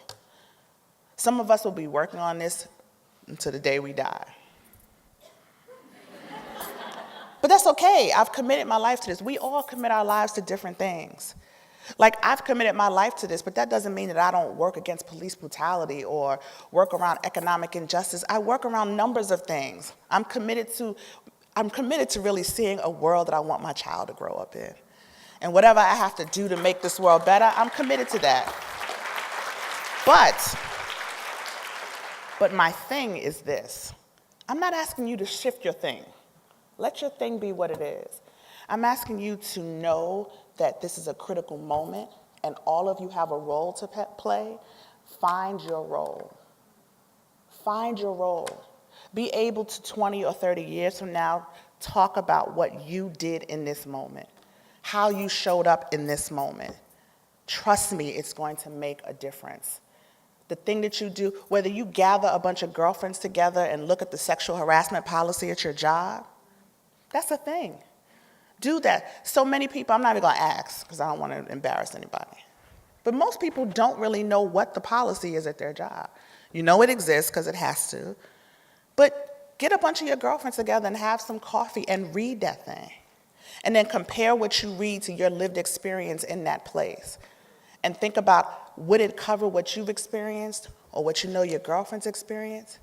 Some of us will be working on this until the day we die. But that's okay. I've committed my life to this. We all commit our lives to different things. Like, I've committed my life to this, but that doesn't mean that I don't work against police brutality or work around economic injustice. I work around numbers of things. I'm committed to really seeing a world that I want my child to grow up in. And whatever I have to do to make this world better, I'm committed to that. But my thing is this. I'm not asking you to shift your thing. Let your thing be what it is. I'm asking you to know that this is a critical moment, and all of you have a role to play. Find your role. Find your role. Be able to 20 or 30 years from now talk about what you did in this moment, how you showed up in this moment. Trust me, it's going to make a difference. The thing that you do, whether you gather a bunch of girlfriends together and look at the sexual harassment policy at your job, that's a thing. Do that. So many people, I'm not even gonna ask because I don't want to embarrass anybody. But most people don't really know what the policy is at their job. You know it exists because it has to. But get a bunch of your girlfriends together and have some coffee and read that thing. And then compare what you read to your lived experience in that place. And think about, would it cover what you've experienced or what you know your girlfriend's experienced?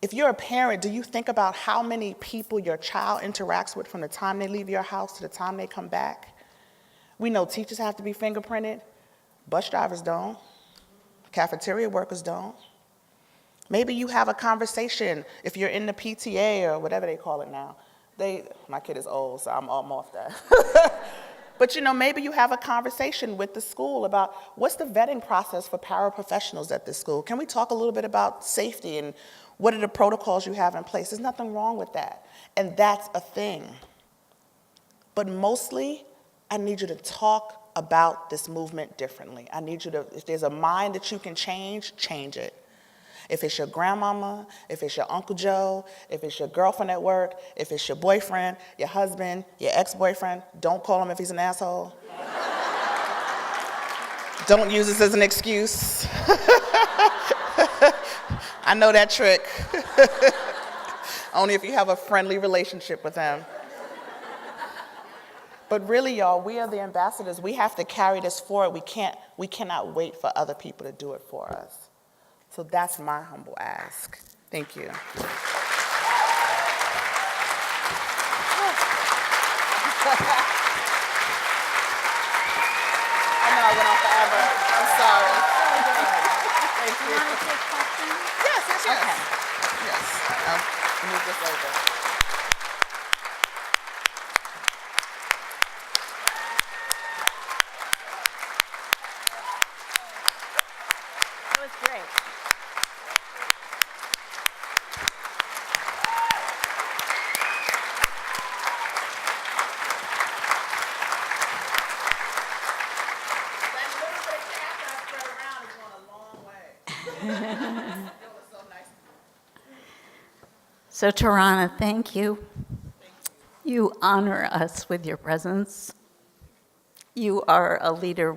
If you're a parent, do you think about how many people your child interacts with from the time they leave your house to the time they come back? We know teachers have to be fingerprinted. Bus drivers don't. Cafeteria workers don't. Maybe you have a conversation if you're in the PTA or whatever they call it now. My kid is old, so I'm off that. But maybe you have a conversation with the school about what's the vetting process for paraprofessionals at this school. Can we talk a little bit about safety and what are the protocols you have in place? There's nothing wrong with that. And that's a thing. But mostly, I need you to talk about this movement differently. I need you to, if there's a mind that you can change, change it. If it's your grandmama, if it's your Uncle Joe, if it's your girlfriend at work, if it's your boyfriend, your husband, your ex-boyfriend, don't call him if he's an asshole. Don't use this as an excuse. I know that trick. Only if you have a friendly relationship with him. But really, y'all, we are the ambassadors. We have to carry this forward. We cannot wait for other people to do it for us. So that's my humble ask. Thank you. I know I went on forever. I'm sorry. Thank you. You want to take questions? Yes. Okay. Yes. I'll move this over. That was great. That little bit of cap I spread around is going a long way. It was so nice. So Tarana, thank you. You honor us with your presence. You are a leader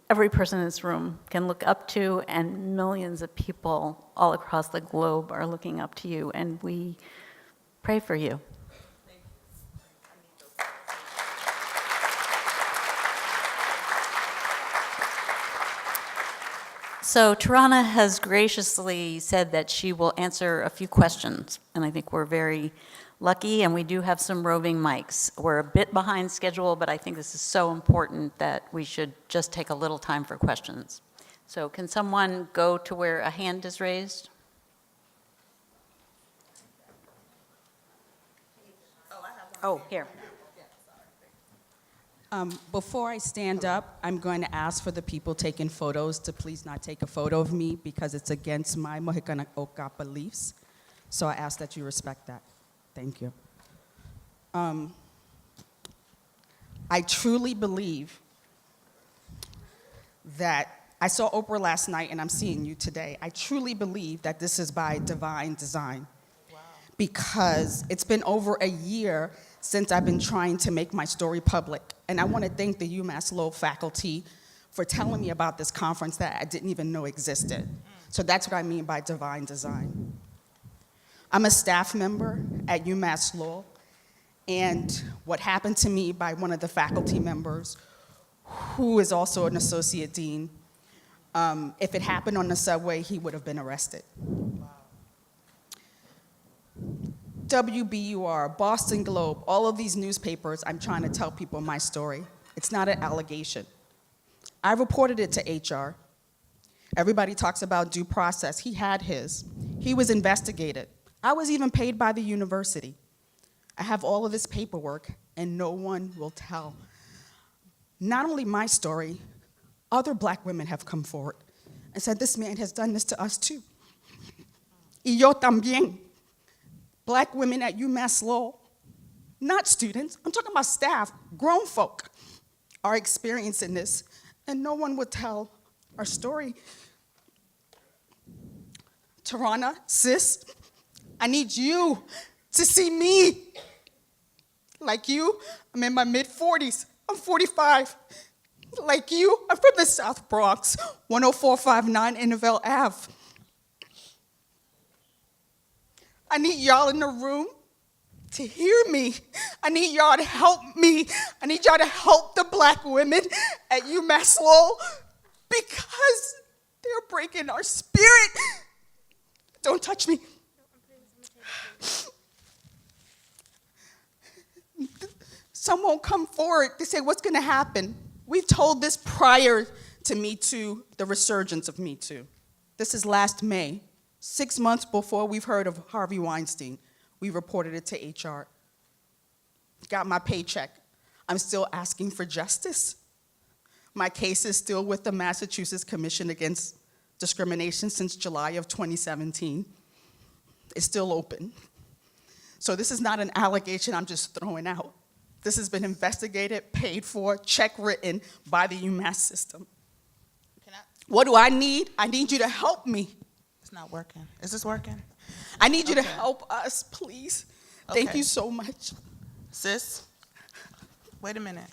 every person in this room can look up to, and millions of people all across the globe are looking up to you, and we pray for you. So Tarana has graciously said that she will answer a few questions, and I think we're very lucky, and we do have some roving mics. We're a bit behind schedule, but I think this is so important that we should just take a little time for questions. So can someone go to where a hand is raised? Oh, here. Before I stand up, I'm going to ask for the people taking photos to please not take a photo of me because it's against my Mohican Oka beliefs. So I ask that you respect that. Thank you. I truly believe that, I saw Oprah last night and I'm seeing you today. I truly believe that this is by divine design. Wow. Because it's been over a year since I've been trying to make my story public. And I want to thank the UMass Lowell faculty for telling me about this conference that I didn't even know existed. So that's what I mean by divine design. I'm a staff member at UMass Lowell, and what happened to me by one of the faculty members, who is also an associate dean, if it happened on the subway, he would have been arrested. Wow. WBUR, Boston Globe, all of these newspapers, I'm trying to tell people my story. It's not an allegation. I reported it to HR. Everybody talks about due process. He had his. He was investigated. I was even paid by the university. I have all of this paperwork, and no one will tell. Not only my story, other black women have come forward and said, this man has done this to us too. Y yo también. Black women at UMass Lowell, not students, I'm talking about staff, grown folk, are experiencing this, and no one would tell our story. Tarana, sis, I need you to see me. Like you, I'm in my mid-40s, I'm 45. Like you, I'm from the South Bronx, 10459 Innerville Ave. I need y'all in the room to hear me. I need y'all to help me. I need y'all to help the black women at UMass Lowell because they're breaking our spirit. Don't touch me. Some won't come forward. They say, what's going to happen? We've told this prior to Me Too, the resurgence of Me Too. This is last May. 6 months before we've heard of Harvey Weinstein, we reported it to HR. Got my paycheck. I'm still asking for justice. My case is still with the Massachusetts Commission Against Discrimination since July of 2017. It's still open. So this is not an allegation I'm just throwing out. This has been investigated, paid for, check written by the UMass system. What do I need? I need you to help me. It's not working. Is this working? I need you to Okay. help us, please. Thank Okay. you so much. Sis, wait a minute.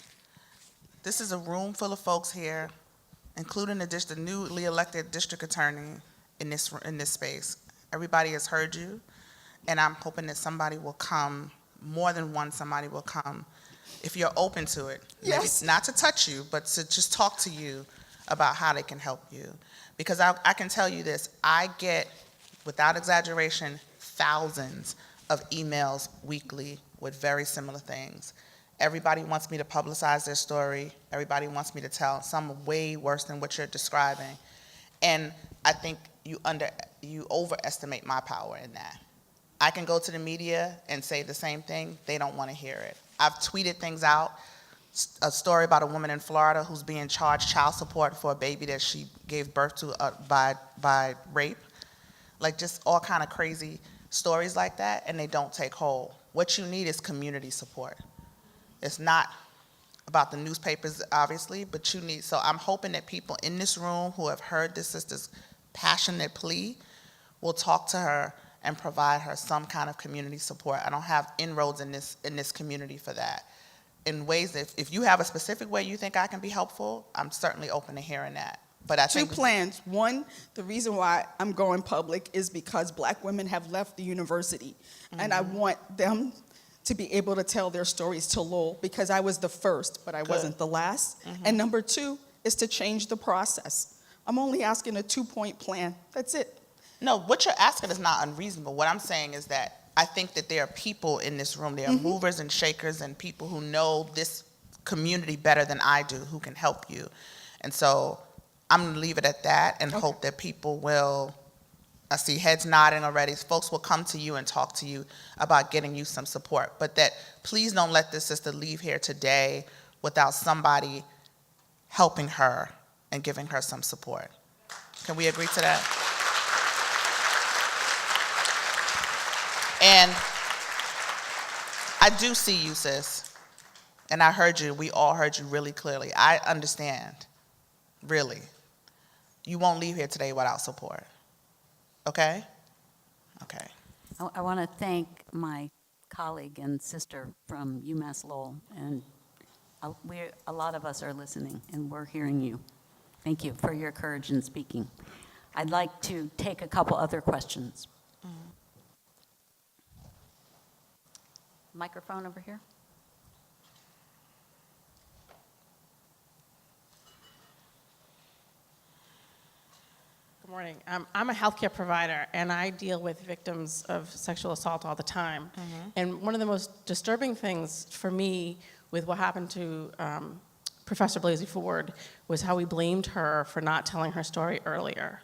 This is a room full of folks here, including the newly elected district attorney in this space. Everybody has heard you, and I'm hoping that somebody will come, more than one somebody will come, if you're open to it. Yes. Maybe not to touch you, but to just talk to you about how they can help you. Because I can tell you this, I get, without exaggeration, thousands of emails weekly with very similar things. Everybody wants me to publicize their story. Everybody wants me to tell some way worse than what you're describing. And I think you overestimate my power in that. I can go to the media and say the same thing. They don't want to hear it. I've tweeted things out, a story about a woman in Florida who's being charged child support for a baby that she gave birth to by rape. Like just all kind of crazy stories like that, and they don't take hold. What you need is community support. It's not about the newspapers, obviously, but you need, so I'm hoping that people in this room who have heard this sister's passionate plea will talk to her and provide her some kind of community support. I don't have inroads in this community for that. In ways that if you have a specific way you think I can be helpful, I'm certainly open to hearing that. But I Two think plans. One, the reason why I'm going public is because Black women have left the university. And I want them to be able to tell their stories to Lowell, because I was the first, but I wasn't the last. And number two is to change the process. I'm only asking a 2-point plan. That's it. No, what you're asking is not unreasonable. What I'm saying is that I think that there are people in this room, there are movers and shakers and people who know this community better than I do who can help you. And so I'm going to leave it at that and hope that people will, I see heads nodding already, folks will come to you and talk to you about getting you some support. But that please don't let this sister leave here today without somebody helping her and giving her some support. Can we agree to that? And I do see you, sis. And I heard you, we all heard you really clearly. I understand, really. You won't leave here today without support. Okay? Okay. I want to thank my colleague and sister from UMass Lowell, and a lot of us are listening, and we're hearing you. Thank you for your courage in speaking. I'd like to take a couple other questions. Microphone over here. Good morning. I'm a healthcare provider, and I deal with victims of sexual assault all the time. And one of the most disturbing things for me with what happened to Professor Blasey Ford was how we blamed her for not telling her story earlier.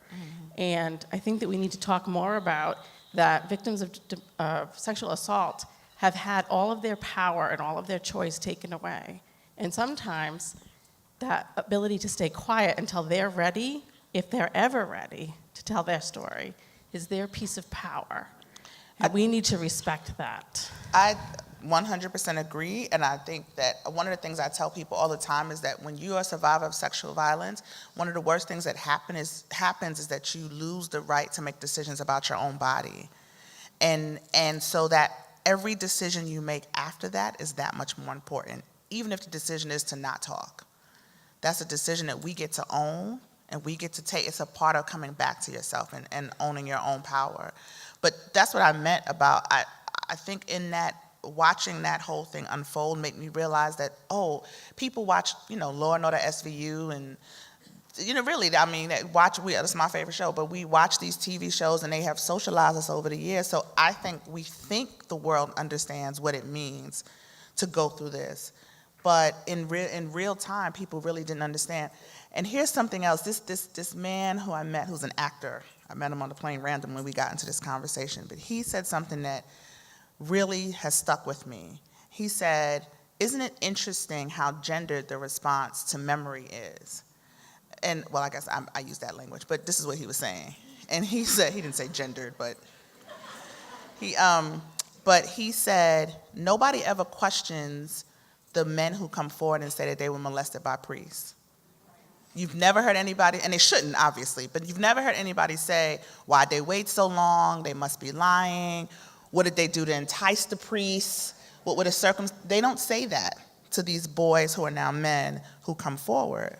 And I think that we need to talk more about that victims of sexual assault have had all of their power and all of their choice taken away. And sometimes that ability to stay quiet until they're ready, if they're ever ready to tell their story, is their piece of power. And we need to respect that. I 100% agree, and I think that one of the things I tell people all the time is that when you are a survivor of sexual violence, one of the worst things that happens is that you lose the right to make decisions about your own body. And so that every decision you make after that is that much more important, even if the decision is to not talk. That's a decision that we get to own, and we get to take. It's a part of coming back to yourself and owning your own power. But that's what I meant about, I think in that, watching that whole thing unfold made me realize that, people watch, Law and Order SVU and, really, I mean, that's my favorite show, but we watch these TV shows and they have socialized us over the years. So I think we think the world understands what it means to go through this. But in real time, people really didn't understand. And here's something else. This man who I met, who's an actor, I met him on the plane random when we got into this conversation, but he said something that really has stuck with me. He said, isn't it interesting how gendered the response to memory is? And, well, I guess I use that language, but this is what he was saying. And he said, he didn't say gendered, but he said, nobody ever questions the men who come forward and say that they were molested by priests. You've never heard anybody, and they shouldn't, obviously, but you've never heard anybody say, why'd they wait so long? They must be lying. What did they do to entice the priests? What were the circumstances? They don't say that to these boys who are now men who come forward.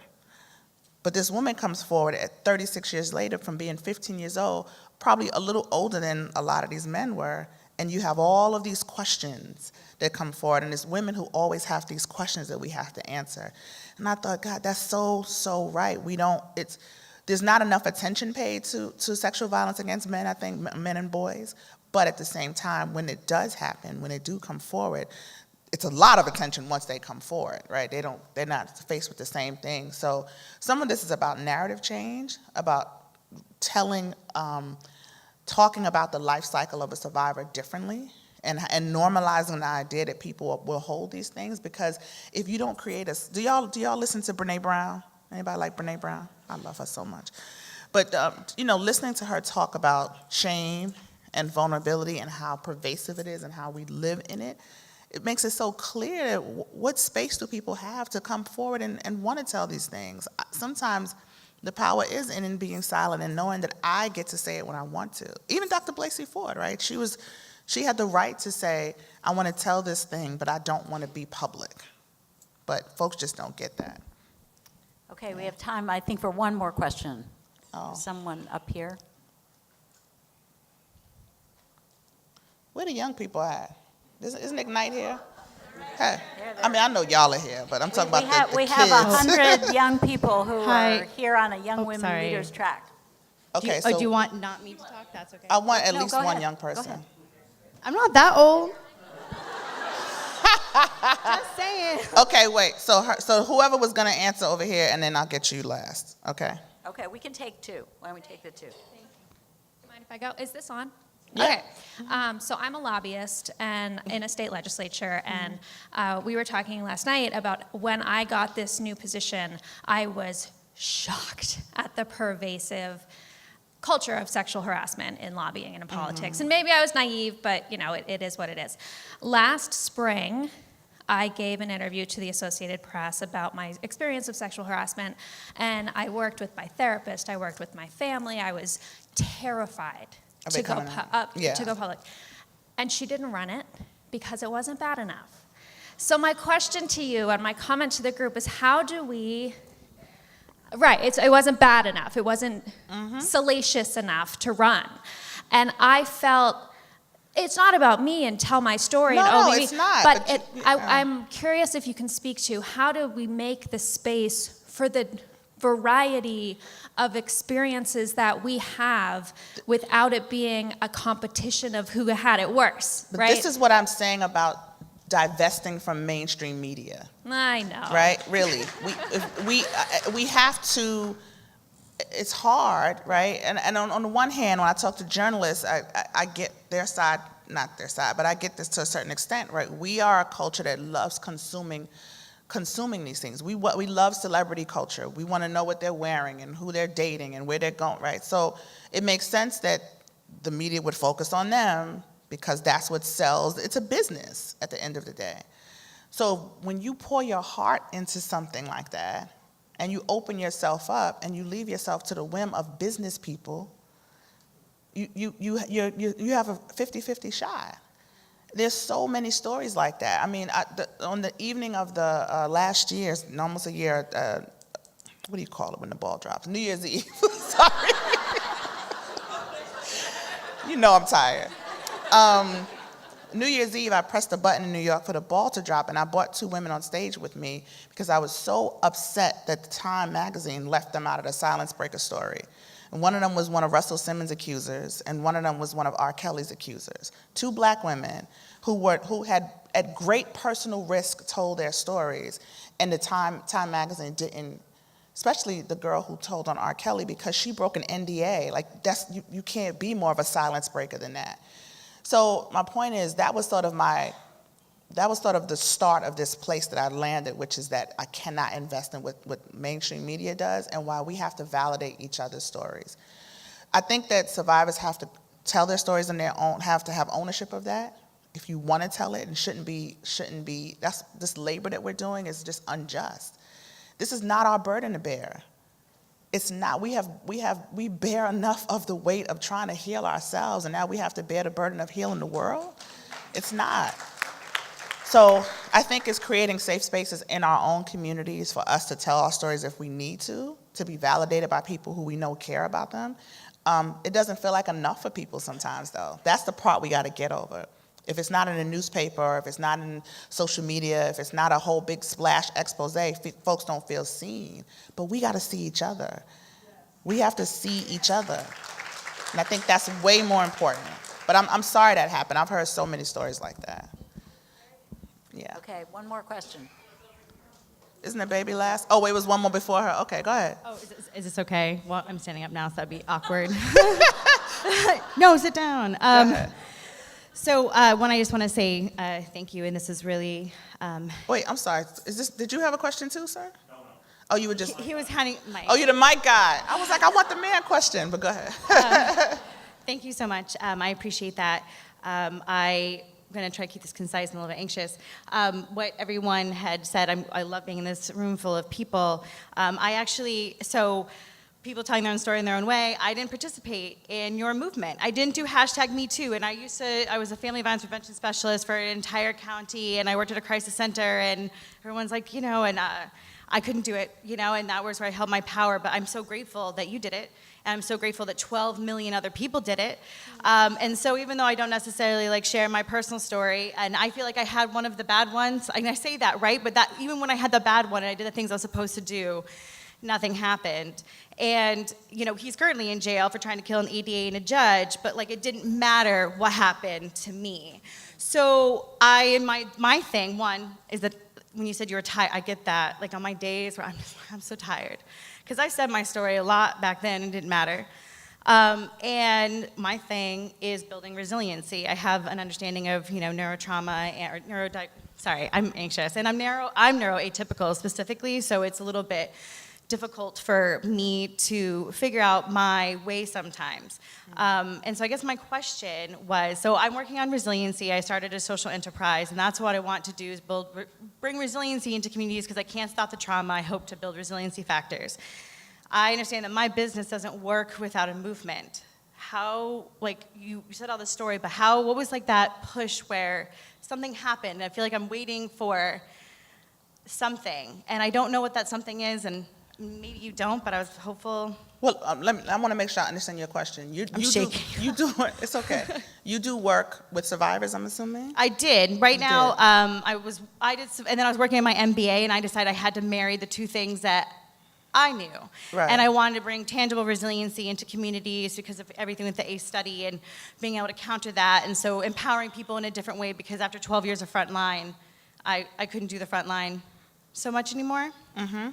But this woman comes forward at 36 years later from being 15 years old, probably a little older than a lot of these men were, and you have all of these questions that come forward, and it's women who always have these questions that we have to answer. And I thought, God, that's so right. There's not enough attention paid to sexual violence against men, I think, men and boys, but at the same time, when it does happen, when they do come forward, it's a lot of attention once they come forward, right? They're not faced with the same thing. So some of this is about narrative change, about talking about the life cycle of a survivor differently, and normalizing the idea that people will hold these things. Because if you don't create do y'all listen to Brene Brown? Anybody like Brene Brown? I love her so much. But listening to her talk about shame and vulnerability and how pervasive it is and how we live in it, it makes it so clear what space do people have to come forward and want to tell these things. Sometimes the power is in being silent and knowing that I get to say it when I want to. Even Dr. Blasey Ford, right? She had the right to say, I want to tell this thing, but I don't want to be public. But folks just don't get that. Okay, we have time, I think, for one more question. Oh. Someone up here. Where the young people at? Isn't Ignite here? Hey, I mean, I know y'all are here, but I'm talking about the kids. We have 100 young people who Hi. are here on a Young Women sorry. Leaders track. Okay, do so you want not me to talk? That's okay. I want at No, least go one ahead. young Go person. ahead. I'm not that old. Just saying. Okay, wait. So whoever was going to answer over here, and then I'll get you last. Okay. Okay, we can take two. Why don't we take the two? Do you mind if I go? Is this on? Yeah. Okay. So I'm a lobbyist and in a state legislature, and we were talking last night about when I got this new position, I was shocked at the pervasive culture of sexual harassment in lobbying and in politics. And maybe I was naive, but it is what it is. Last spring, I gave an interview to the Associated Press about my experience of sexual harassment, and I worked with my therapist, I worked with my family, I was terrified to go public. And she didn't run it because it wasn't bad enough. So my question to you and my comment to the group is, how do we, it wasn't bad enough, it wasn't salacious enough to run. And I felt, it's not about me and tell my story and only me. It's not. But I'm curious if you can speak to, how do we make the space for the variety of experiences that we have without it being a competition of who had it worse, But right? this is what I'm saying about divesting from mainstream media. I know. Right? Really. We have to, it's hard, right? And on the one hand, when I talk to journalists, I get their side, not their side, but I get this to a certain extent, right? We are a culture that loves consuming these things. We love celebrity culture. We want to know what they're wearing and who they're dating and where they're going, right? So it makes sense that the media would focus on them because that's what sells. It's a business at the end of the day. So when you pour your heart into something like that and you open yourself up and you leave yourself to the whim of business people, you have a 50-50 shot. There's so many stories like that. I mean, on the evening of the last year, almost a year, what do you call it when the ball drops? New Year's Eve. Sorry. You know I'm tired. New Year's Eve, I pressed a button in New York for the ball to drop, and I brought two women on stage with me because I was so upset that the Time magazine left them out of the Silence Breaker story. And one of them was one of Russell Simmons' accusers, and one of them was one of R. Kelly's accusers. Two black women who had, at great personal risk, told their stories, and the Time magazine didn't, especially the girl who told on R. Kelly, because she broke an NDA. Like, you can't be more of a silence breaker than that. So my point is, that was sort of my that was sort of the start of this place that I landed, which is that I cannot invest in what mainstream media does, and why we have to validate each other's stories. I think that survivors have to tell their stories on their own, have to have ownership of that. If you want to tell it, and shouldn't be, that's this labor that we're doing is just unjust. This is not our burden to bear. It's not. We bear enough of the weight of trying to heal ourselves, and now we have to bear the burden of healing the world. It's not. So I think it's creating safe spaces in our own communities for us to tell our stories if we need to be validated by people who we know care about them. It doesn't feel like enough for people sometimes, though. That's the part we got to get over. If it's not in a newspaper, if it's not in social media, if it's not a whole big splash expose, folks don't feel seen. But we got to see each other. We have to see each other. And I think that's way more important. But I'm sorry that happened. I've heard so many stories like that. Yeah. Okay, one more question. Isn't the baby last? Oh, wait, was one more before her. Okay, go ahead. Oh, is this okay? Well, I'm standing up now, so that'd be awkward. No, sit down. Go ahead. So one, I just want to say thank you, and this is really. Wait, I'm sorry. Did you have a question too, sir? No. Oh, you were just. He was handing Mike. Oh, you're the mic guy. I was like, I want the man question, but go ahead. Thank you so much. I appreciate that. I'm going to try to keep this concise and a little bit anxious. What everyone had said, I love being in this room full of people. People telling their own story in their own way, I didn't participate in your movement. I didn't do #MeToo, and I was a family violence prevention specialist for an entire county, and I worked at a crisis center, and everyone's like, I couldn't do it, and that was where I held my power, but I'm so grateful that you did it. And I'm so grateful that 12 million other people did it. And so even though I don't necessarily share my personal story, and I feel like I had one of the bad ones, and I say that, right? But that even when I had the bad one and I did the things I was supposed to do, nothing happened. And, he's currently in jail for trying to kill an ADA and a judge, but it didn't matter what happened to me. So my thing, one, is that when you said you were tired, I get that. On my days where I'm so tired. Because I said my story a lot back then and it didn't matter. And my thing is building resiliency. I have an understanding of, neurotrauma or I'm anxious. And I'm neuroatypical specifically, so it's a little bit difficult for me to figure out my way sometimes. And so I guess my question was, so I'm working on resiliency. I started a social enterprise, and that's what I want to do is bring resiliency into communities because I can't stop the trauma. I hope to build resiliency factors. I understand that my business doesn't work without a movement. How, you said all this story, but what was that push where something happened? I feel like I'm waiting for something, and I don't know what that something is, and maybe you don't, but I was hopeful. Well, I want to make sure I understand your question. I'm shaking. It's okay. You do work with survivors, I'm assuming? I did. Right now, I did, and then I was working on my MBA, and I decided I had to marry the two things that I knew. Right. And I wanted to bring tangible resiliency into communities because of everything with the ACE study and being able to counter that, and so empowering people in a different way because after 12 years of frontline, I couldn't do the frontline so much anymore. Mm-hmm.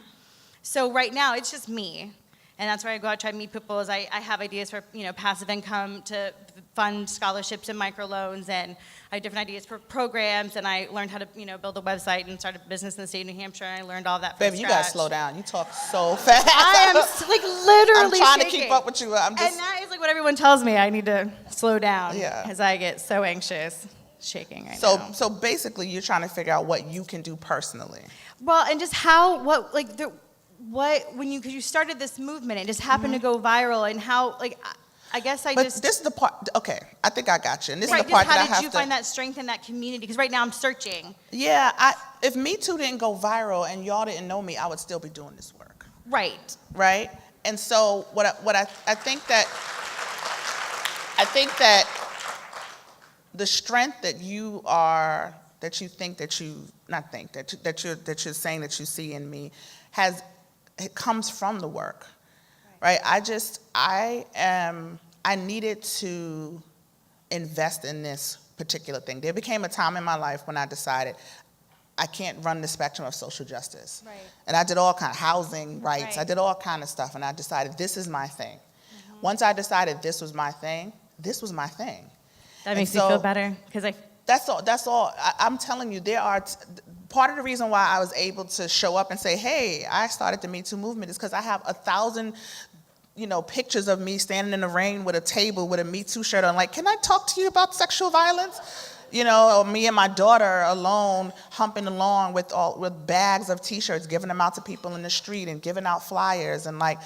So right now, it's just me, and that's where I go out, try to meet people, is I have ideas for, passive income to fund scholarships and microloans, and I have different ideas for programs, and I learned how to, build a website and start a business in the state of New Hampshire, and I learned all that from Baby, scratch. you gotta slow down. You talk so fast. I am, literally I'm trying shaking. to keep up with you. And that is, what everyone tells me. I need to slow down Yeah. as I get so anxious, shaking right now. So basically, you're trying to figure out what you can do personally. Well, and just because you started this movement, it just happened to go viral, and how, I guess But this is the part, okay, I think I got you. And this is the part that I have to... How did you find that strength in that community? Because right now I'm searching. Yeah, if Me Too didn't go viral and y'all didn't know me, I would still be doing this work. Right. Right? And so I think that the strength that you're saying that you see in me it comes from the work, right? I needed to invest in this particular thing. There became a time in my life when I decided I can't run the spectrum of social justice. Right. And I did all kind of housing rights. Right. I did all kind of stuff, and I decided this is my thing. Once I decided this was my thing, this was my thing. That makes me feel better, because That's all. I'm telling you, part of the reason why I was able to show up and say, hey, I started the Me Too movement is because I have 1,000, pictures of me standing in the rain with a table with a Me Too shirt on. Like, can I talk to you about sexual violence? Or me and my daughter alone humping along with bags of T-shirts, giving them out to people in the street and giving out flyers and like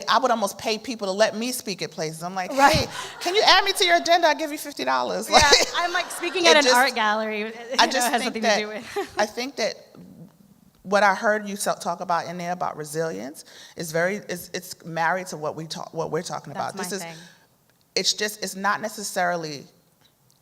I would almost pay people to let me speak at places. I'm like, hey, can you add me to your agenda? I'll give you $50. Yeah, I'm like speaking at an art gallery. It has something to do with. I think that what I heard you talk about in there about resilience is it's married to what we're talking about. That's my thing. It's not necessarily.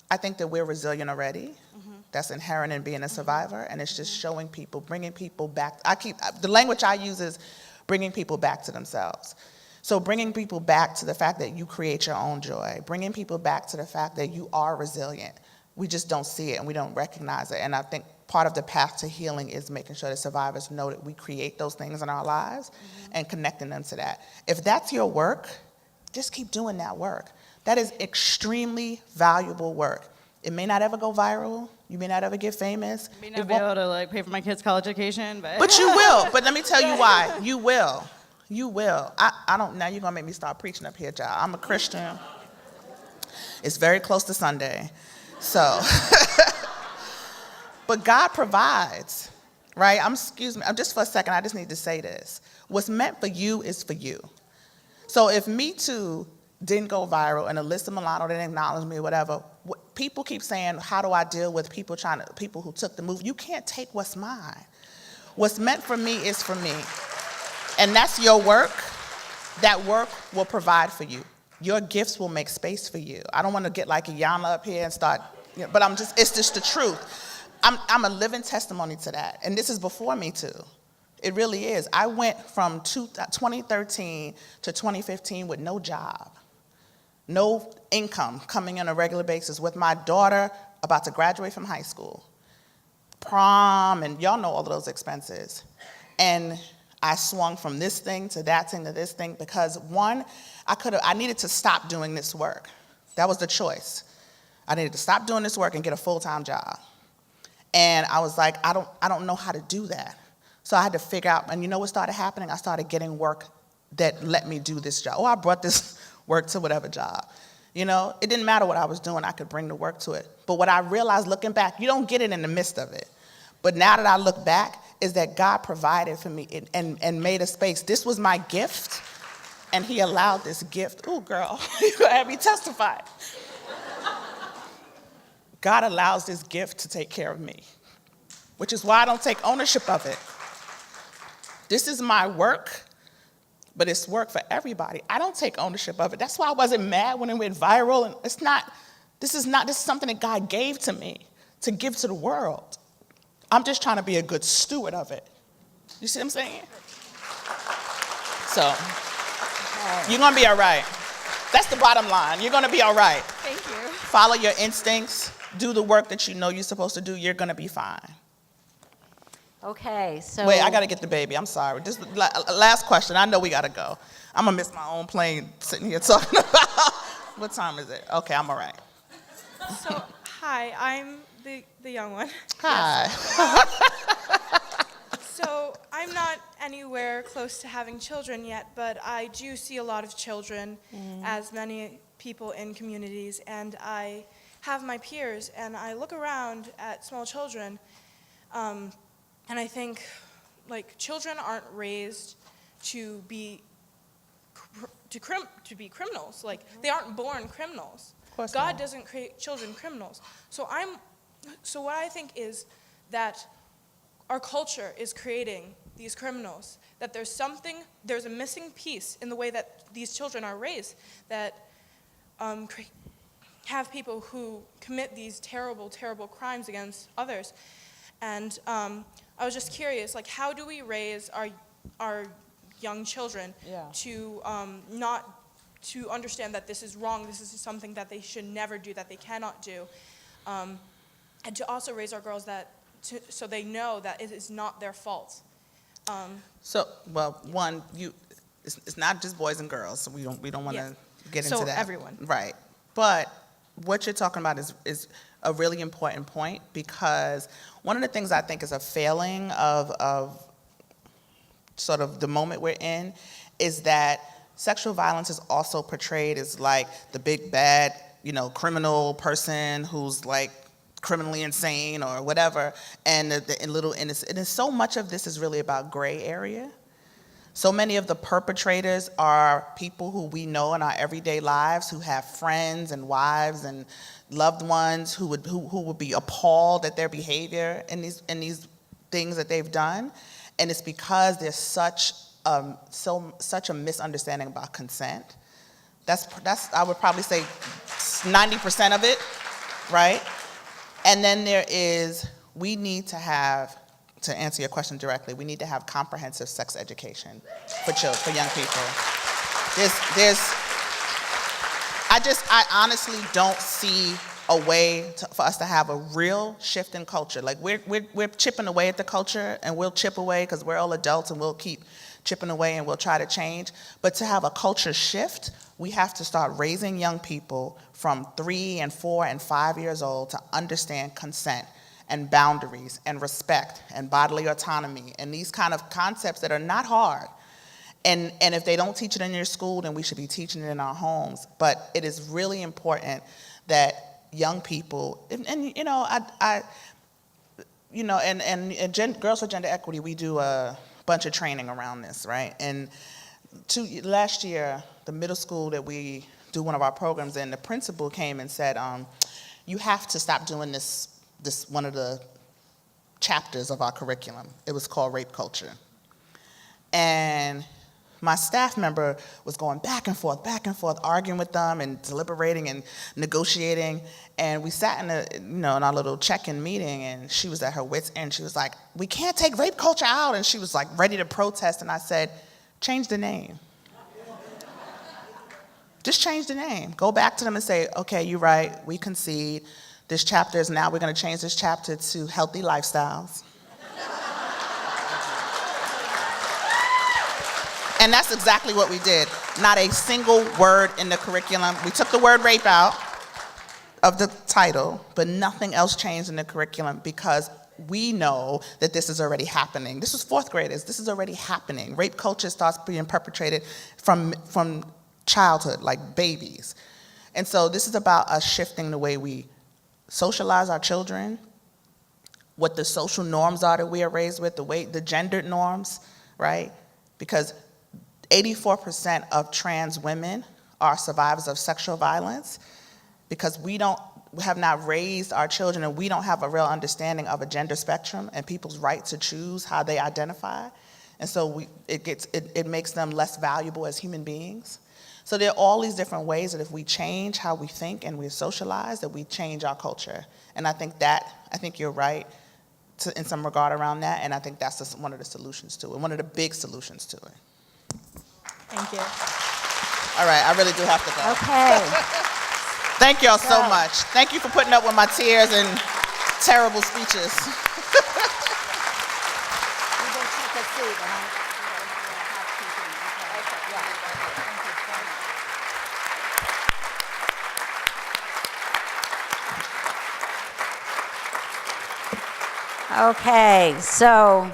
I think that we're resilient already. Mm-hmm. That's inherent in being a survivor, and it's just showing people, bringing people back. The language I use is bringing people back to themselves. So bringing people back to the fact that you create your own joy, bringing people back to the fact that you are resilient. We just don't see it and we don't recognize it. And I think part of the path to healing is making sure that survivors know that we create those things in our lives and connecting them to that. If that's your work, just keep doing that work. That is extremely valuable work. It may not ever go viral. You may not ever get famous. I may not be able to pay for my kids' college education, but you will. But let me tell you why. You will. You will. I don't. Now you're gonna make me start preaching up here, child. I'm a Christian. It's very close to Sunday, so. But God provides, right? Excuse me. Just for a second. I just need to say this. What's meant for you is for you. So if Me Too didn't go viral and Alyssa Milano didn't acknowledge me or whatever, people keep saying, how do I deal with people who took the move? You can't take what's mine. What's meant for me is for me. And that's your work. That work will provide for you. Your gifts will make space for you. I don't want to get like Iyanla up here and start, but it's just the truth. I'm a living testimony to that. And this is before Me Too. It really is. I went from 2013 to 2015 with no job. No income coming on a regular basis with my daughter about to graduate from high school, prom, and y'all know all of those expenses. And I swung from this thing to that thing to this thing because one, I needed to stop doing this work. That was the choice. I needed to stop doing this work and get a full-time job. And I was like, I don't know how to do that. So I had to figure out, and you know what started happening? I started getting work that let me do this job. I brought this work to whatever job. It didn't matter what I was doing, I could bring the work to it. But what I realized looking back, you don't get it in the midst of it. But now that I look back, is that God provided for me and made a space. This was my gift, and he allowed this gift. Ooh, girl, you're gonna have me testify. God allows this gift to take care of me, which is why I don't take ownership of it. This is my work, but it's work for everybody. I don't take ownership of it. That's why I wasn't mad when it went viral. And this is something that God gave to me to give to the world. I'm just trying to be a good steward of it. You see what I'm saying? So, you're gonna be all right. That's the bottom line. You're gonna be all right. Thank you. Follow your instincts. Do the work that you know you're supposed to do. You're gonna be fine. Okay, so. Wait, I gotta get the baby. I'm sorry. Just last question. I know we gotta go. I'm gonna miss my own plane sitting here talking about. What time is it? Okay, I'm all right. So, hi, I'm the young one. Hi. So, I'm not anywhere close to having children yet, but I do see a lot of children, as many people in communities, and I have my peers, and I look around at small children, and I think, children aren't raised to be criminals. They aren't born criminals. Of course God not. doesn't create children criminals. So what I think is that our culture is creating these criminals, that there's a missing piece in the way that these children are raised, that have people who commit these terrible, terrible crimes against others. And I was just curious, how do we raise our young children to to understand that this is wrong, this is something that they should never do, that they cannot do, and to also raise our girls so they know that it is not their fault. It's not just boys and girls, so we don't want to get into that. So everyone. Right. But what you're talking about is a really important point, because one of the things I think is a failing of sort of the moment we're in is that sexual violence is also portrayed as like the big bad, criminal person who's like criminally insane or whatever, and the little innocent. And so much of this is really about gray area. So many of the perpetrators are people who we know in our everyday lives, who have friends and wives and loved ones who would be appalled at their behavior in these things that they've done. And it's because there's such a misunderstanding about consent. That's I would probably say 90% of it, right? And then we need to have, to answer your question directly, we need to have comprehensive sex education for young people. I honestly don't see a way for us to have a real shift in culture. Like we're chipping away at the culture, and we'll chip away because we're all adults, and we'll keep chipping away and we'll try to change. But to have a culture shift, we have to start raising young people from 3 and 4 and 5 years old to understand consent and boundaries and respect and bodily autonomy and these kind of concepts that are not hard. And if they don't teach it in your school, then we should be teaching it in our homes. But it is really important that young people, Girls for Gender Equity, we do a bunch of training around this, right? And last year, the middle school that we do one of our programs in, the principal came and said, you have to stop doing this one of the chapters of our curriculum. It was called Rape Culture. And my staff member was going back and forth, arguing with them and deliberating and negotiating. And we sat in our little check-in meeting, and she was at her wit's end. She was like, we can't take rape culture out. And she was like ready to protest. And I said, change the name. Just change the name. Go back to them and say, okay, you're right, we concede. This chapter is now, we're going to change this chapter to healthy lifestyles. And that's exactly what we did. Not a single word in the curriculum. We took the word rape out of the title, but nothing else changed in the curriculum because we know that this is already happening. This was 4th graders. This is already happening. Rape culture starts being perpetrated from childhood, like babies. And so this is about us shifting the way we socialize our children, what the social norms are that we are raised with, the gendered norms, right? Because 84% of trans women are survivors of sexual violence because we have not raised our children, and we don't have a real understanding of a gender spectrum and people's right to choose how they identify. And so it makes them less valuable as human beings. So there are all these different ways that if we change how we think and we socialize, that we change our culture. And I think you're right in some regard around that, and I think that's just one of the solutions to it, one of the big solutions to it. Thank you. All right, I really do have to go. Okay. Thank y'all so much. Thank you for putting up with my tears and terrible speeches. Okay, so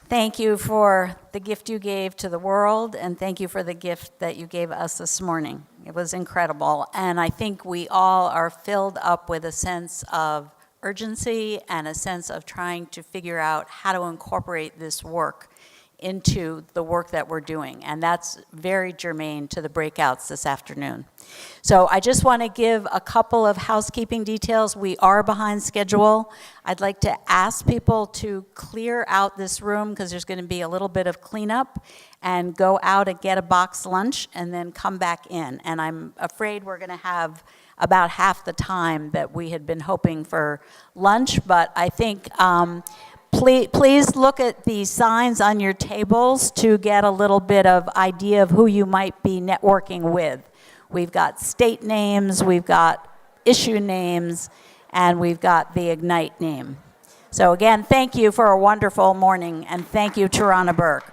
thank you for the gift you gave to the world, and thank you for the gift that you gave us this morning. It was incredible, and I think we all are filled up with a sense of urgency and a sense of trying to figure out how to incorporate this work into the work that we're doing, and that's very germane to the breakouts this afternoon. So I just want to give a couple of housekeeping details. We are behind schedule. I'd like to ask people to clear out this room because there's going to be a little bit of cleanup, and go out and get a box lunch and then come back in. And I'm afraid we're going to have about half the time that we had been hoping for lunch, but I think please look at the signs on your tables to get a little bit of idea of who you might be networking with. We've got state names, we've got issue names, and we've got the Ignite name. So again, thank you for a wonderful morning, and thank you, Tarana Burke.